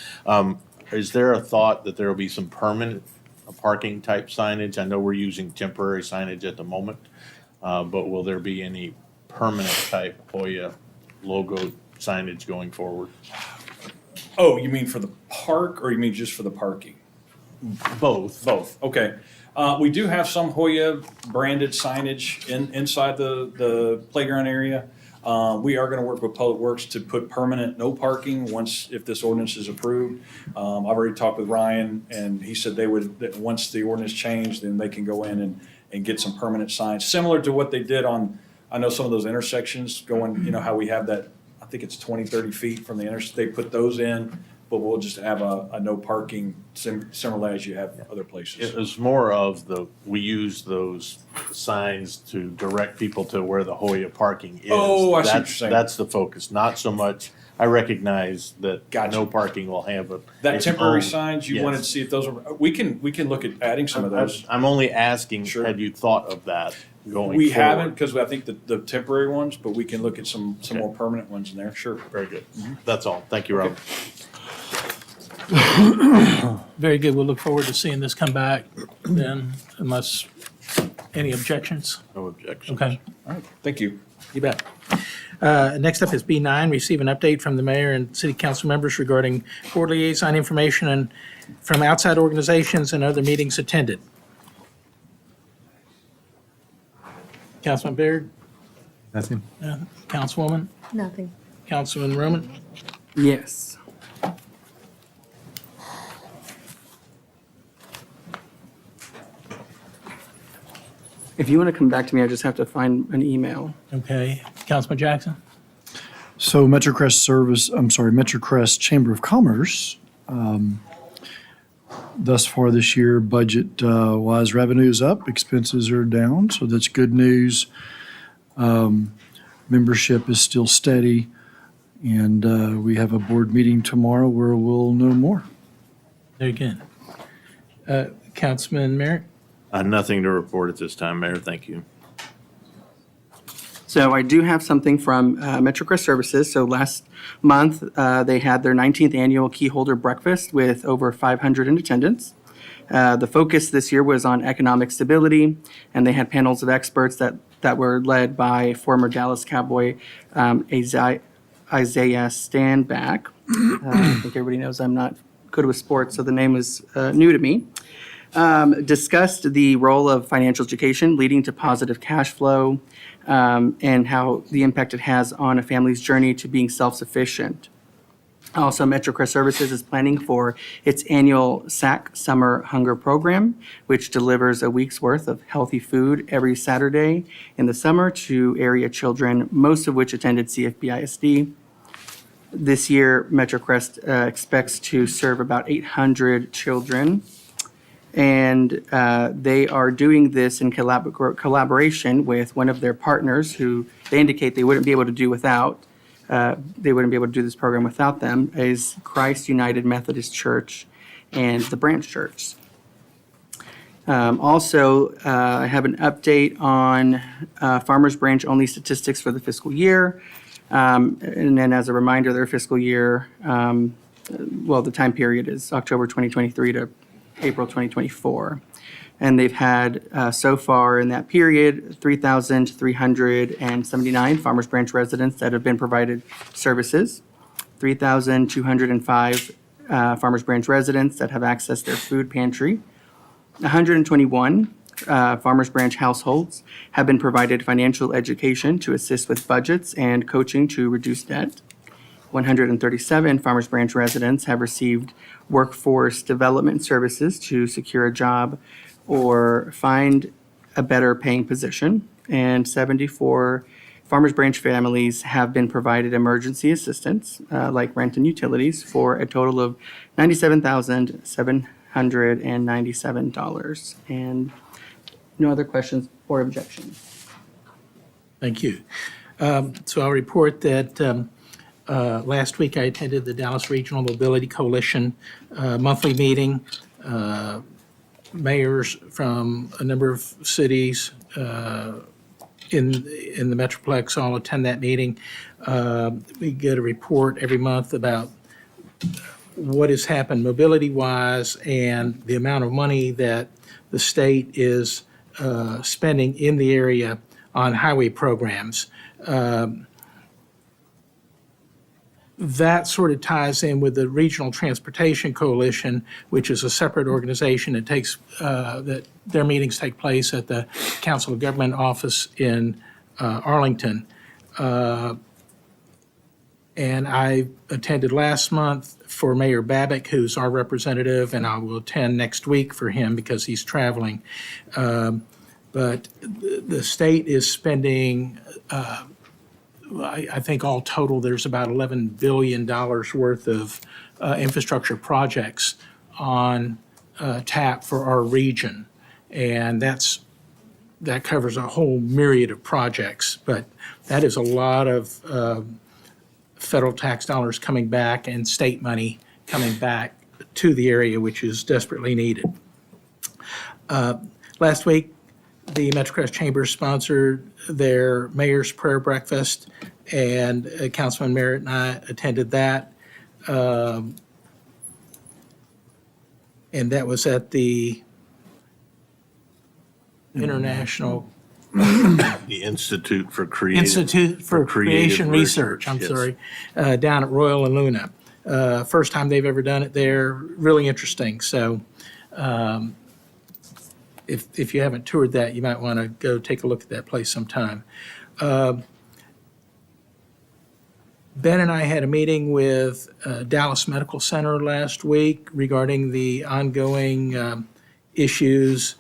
Is there a thought that there will be some permanent parking type signage? I know we're using temporary signage at the moment, but will there be any permanent type Hoya logo signage going forward? Oh, you mean for the park, or you mean just for the parking? Both. Both, okay. We do have some Hoya branded signage inside the playground area. We are gonna work with Public Works to put permanent no parking if this ordinance is approved. I've already talked with Ryan, and he said that once the ordinance changed, then they can go in and get some permanent signs, similar to what they did on, I know some of those intersections going, how we have that, I think it's 20, 30 feet from the interstate, they put those in, but we'll just have a no parking similar as you have other places. It was more of we use those signs to direct people to where the Hoya parking is. Oh, I see what you're saying. That's the focus, not so much I recognize that Gotcha. no parking will have a. That its temporary own- signs, you Yes. wanted to see if those were, we can look at adding some of those. I'm only asking, Sure. had you thought of that going forward? We haven't, because I think the temporary ones, but we can look at some more permanent ones in there, sure. Very good. That's all. Thank you, Rob. Very good. We'll look forward to seeing this come back then, unless any objections. No objection. Okay, All right, thank you. you bet. Next up is B9, receive an update from the mayor and city council members regarding board liaison information and from outside organizations and other meetings attended. Councilman Baird, Nothing? Councilwoman, Nothing. Councilman Roman. Yes. If you want to come back to me, I just have to find an email. Okay, Councilman Jackson. So Metrocrest Chamber of Commerce, thus far this year, budget wise, revenue's up, expenses are down, so that's good news. Membership is still steady, and we have a board meeting tomorrow where we'll know more. Very good. Councilman Merritt? Nothing to report at this time, Mayor. Thank you. So I do have something from Metrocrest Services. So last month, they had their 19th annual Keyholder Breakfast with over 500 in attendance. The focus this year was on economic stability, and they had panels of experts that were led by former Dallas Cowboy Isaiah Standback. I think everybody knows I'm not good with sports, so the name was new to me. Discussed the role of financial education leading to positive cash flow and how the impact it has on a family's journey to being self-sufficient. Also, Metrocrest Services is planning for its annual SAC Summer Hunger Program, which delivers a week's worth of healthy food every Saturday in the summer to area children, most of which attended CFB-ISD. This year, Metrocrest expects to serve about 800 children. And they are doing this in collaboration with one of their partners who they indicate they wouldn't be able to do without. They wouldn't be able to do this program without them, is Christ United Methodist Church and the Branch Church. Also, I have an update on Farmers Branch only statistics for the fiscal year. And then as a reminder, their fiscal year, the time period is October 2023 to April 2024. And they've had, so far in that period, 3,379 Farmers Branch residents that have been provided services, 3,205 Farmers Branch residents that have accessed their food pantry, 121 Farmers Branch households have been provided financial education to assist with budgets and coaching to reduce debt. 137 Farmers Branch residents have received workforce development services to secure a job or find a better paying position. And 74 Farmers Branch families have been provided emergency assistance, like rent and utilities, for a total of $97,797. And no other questions or objections. Thank you. So I'll report that last week I attended the Dallas Regional Mobility Coalition monthly meeting. Mayors from a number of cities in the Metroplex all attend that meeting. We get a report every month about what has happened mobility-wise and the amount of money that the state is spending in the area on highway programs. That sort of ties in with the Regional Transportation Coalition, which is a separate organization that takes, that their meetings take place at the Council of Government office in Arlington. And I attended last month for Mayor Babbitt, who's our representative, and I will attend next week for him because he's traveling. But the state is spending, I think all total, there's about $11 billion worth of infrastructure projects on tap for our region. And that covers a whole myriad of projects, but that is a lot of federal tax dollars coming back and state money coming back to the area, which is desperately needed. Last week, the MetroCrest Chamber sponsored their Mayor's Prayer Breakfast, and Councilman Merritt and I attended that. And that was at the International The Institute for Creative. Institute for Creation Research, I'm yes. sorry, down at Royal and Luna. First time they've ever done it there, really interesting. So if you haven't toured that, you might want to go take a look at that place sometime. Ben and I had a meeting with Dallas Medical Center last week regarding the ongoing issues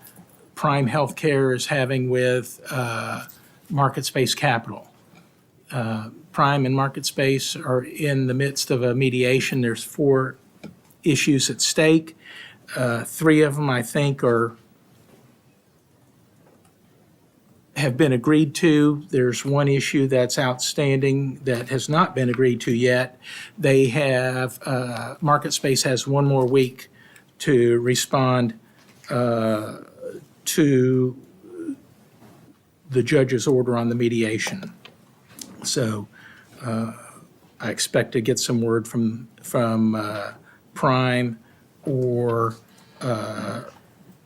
Prime Healthcare is having with Market Space Capital. Prime and Market Space are in the midst of a mediation. There's 4 issues at stake. 3 of them, I think, have been agreed to. There's 1 issue that's outstanding that has not been agreed to yet. They have, Market Space has 1 more week to respond to the judge's order on the mediation. So I expect to get some word from Prime or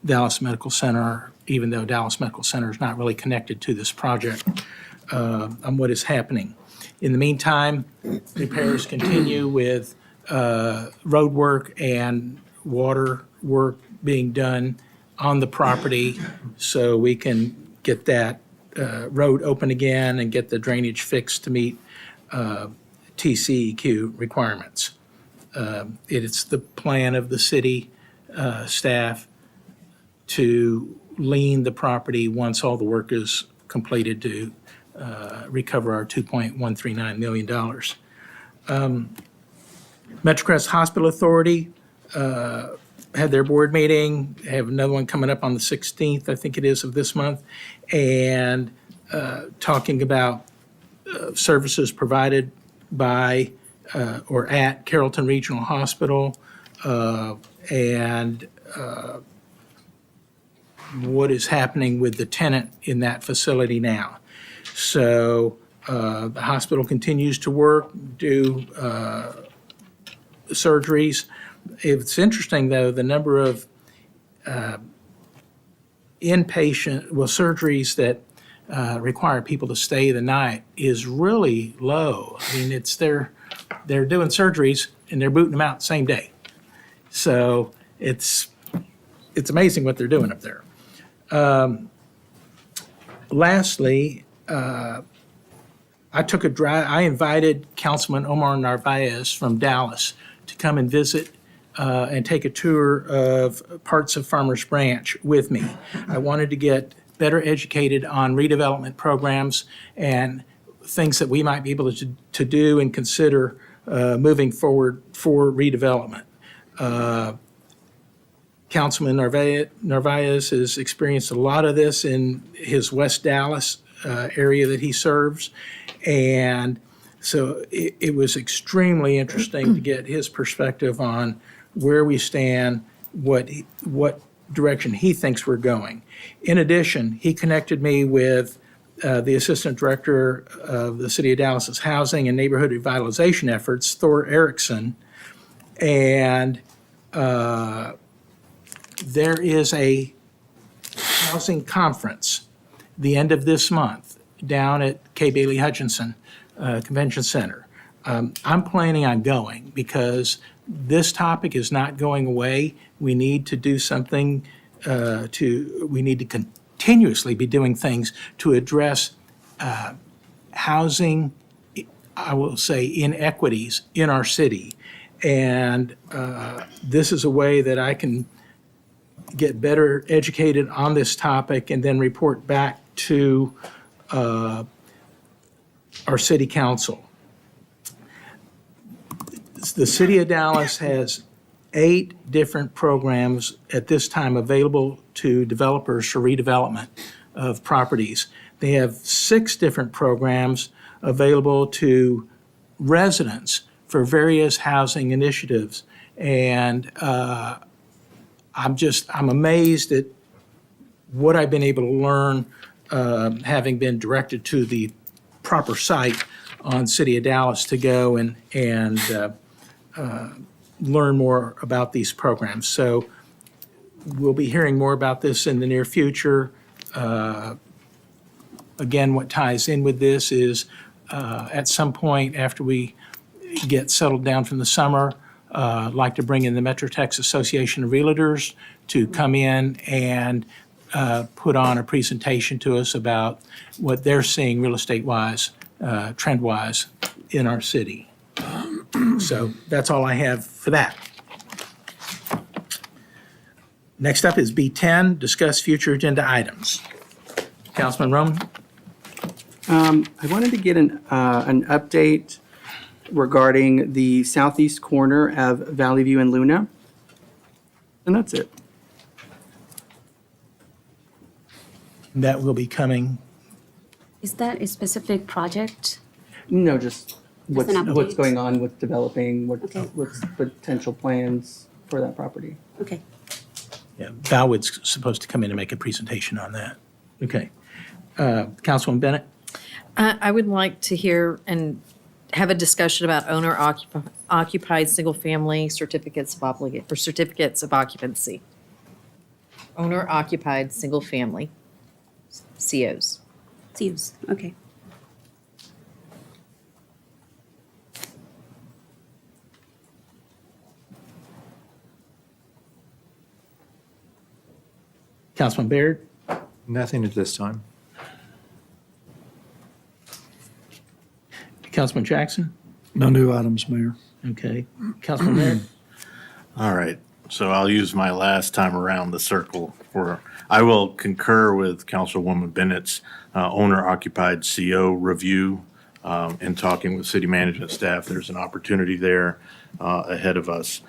Dallas Medical Center, even though Dallas Medical Center is not really connected to this project, on what is happening. In the meantime, repairs continue with road work and water work being done on the property so we can get that road open again and get the drainage fixed to meet TCEQ requirements. It's the plan of the city staff to lien the property once all the work is completed to recover our $2.139 million. MetroCrest Hospital Authority had their board meeting, have another one coming up on the 16th, I think it is, of this month, and talking about services provided by or at Carrollton Regional Hospital, and what is happening with the tenant in that facility now. So the hospital continues to work, do surgeries. It's interesting, though, the number of surgeries that require people to stay the night is really low. I mean, they're doing surgeries and they're booting them out the same day. So it's amazing what they're doing up there. Lastly, I invited Councilman Omar Narvaez from Dallas to come and visit and take a tour of parts of Farmers Branch with me. I wanted to get better educated on redevelopment programs and things that we might be able to do and consider moving forward for redevelopment. Councilman Narvaez has experienced a lot of this in his West Dallas area that he serves. And so it was extremely interesting to get his perspective on where we stand, what direction he thinks we're going. In addition, he connected me with the Assistant Director of the City of Dallas's Housing and Neighborhood Revitalization Efforts, Thor Erickson, and there is a housing conference the end of this month down at K. Bailey Hutchinson Convention Center. I'm planning on going because this topic is not going away. We need to do something we need to continuously be doing things to address housing, I will say, inequities in our city. And this is a way that I can get better educated on this topic and then report back to our city council. The City of Dallas has 8 different programs at this time available to developers for redevelopment of properties. They have 6 different programs available to residents for various housing initiatives. And I'm amazed at what I've been able to learn, having been directed to the proper site on City of Dallas to go and learn more about these programs. So we'll be hearing more about this in the near future. Again, what ties in with this is at some point after we get settled down from the summer, I'd like to bring in the Metro Texas Association of Realtors to come in and put on a presentation to us about what they're seeing real estate-wise, trend-wise in our city. So that's all I have for that. Next up is B10, discuss future agenda items. Councilman Roman? I wanted to get an update regarding the southeast corner of Valley View and Luna. And that's it. That will be coming. Is that a specific project? No, just what's an update. going on with developing, Okay. what's potential plans for that property. Okay. Yeah, Valwood's supposed to come in and make a presentation on that. Okay. Councilman Bennett? I would like to hear and have a discussion about owner-occupied single-family certificates of occupancy. Owner-occupied single-family COs. CUs, okay. Councilman Baird? Nothing at this time. Councilman Jackson? No new items, Mayor. Okay. Councilman Baird? All right, so I'll use my last time around the circle for, I will concur with Councilwoman Bennett's owner-occupied CO review. In talking with city management staff, there's an opportunity there ahead of us.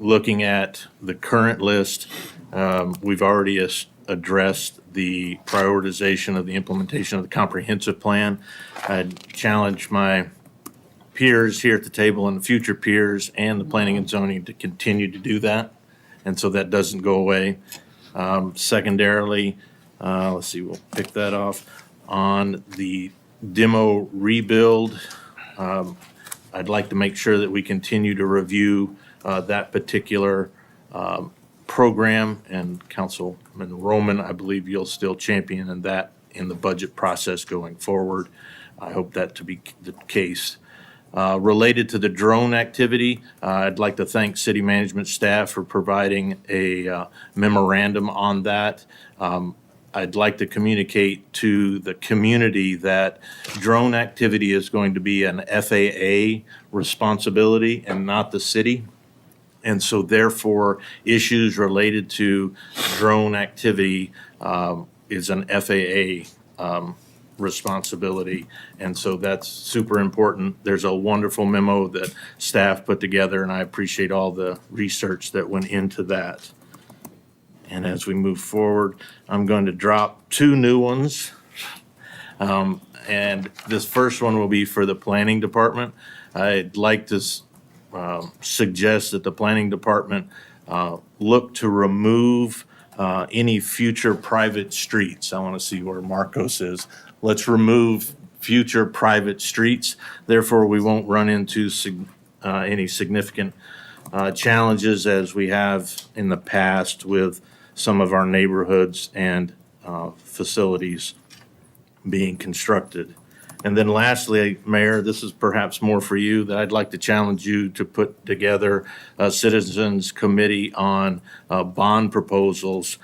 Looking at the current list, we've already addressed the prioritization of the implementation of the comprehensive plan. I'd challenge my peers here at the table and the future peers and the planning and zoning to continue to do that. And so that doesn't go away. Secondarily, let's see, we'll pick that off. On the demo rebuild, I'd like to make sure that we continue to review that particular program, and Councilman Roman, I believe you'll still champion in that in the budget process going forward. I hope that to be the case. Related to the drone activity, I'd like to thank city management staff for providing a memorandum on that. I'd like to communicate to the community that drone activity is going to be an FAA responsibility and not the city. And so therefore, issues related to drone activity is an FAA responsibility. And so that's super important. There's a wonderful memo that staff put together, and I appreciate all the research that went into that. And as we move forward, I'm going to drop two new ones. And this first one will be for the planning department. I'd like to suggest that the planning department look to remove any future private streets. I want to see where Marcos is. Let's remove future private streets. Therefore, we won't run into any significant challenges as we have in the past with some of our neighborhoods and facilities being constructed. And then lastly, Mayor, this is perhaps more for you, that I'd like to challenge you to put together a citizens committee on bond proposals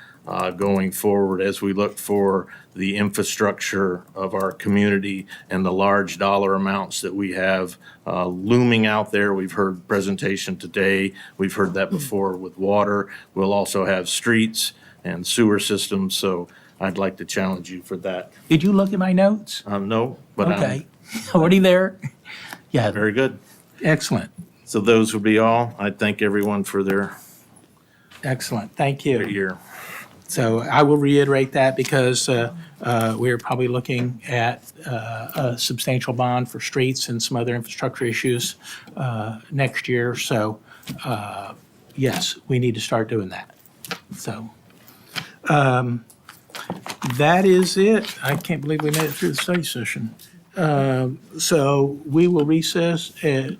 going forward as we look for the infrastructure of our community and the large dollar amounts that we have looming out there. We've heard presentation today. We've heard that before with water. We'll also have streets and sewer systems. So I'd like to challenge you for that. Did you look at my notes? No, but Okay. Already there? Yeah, very good. excellent, So those would be all. I thank everyone for their excellent. Thank you. ear. So I will reiterate that because we're probably looking at a substantial bond for streets and some other infrastructure issues next year. So yes, we need to start doing that. So that is it. I can't believe we made it through the study session. So we will recess at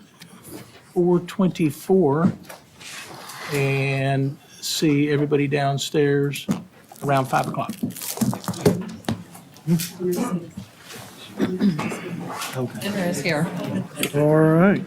4:24 and see everybody downstairs around 5 o'clock. And there's here. All right.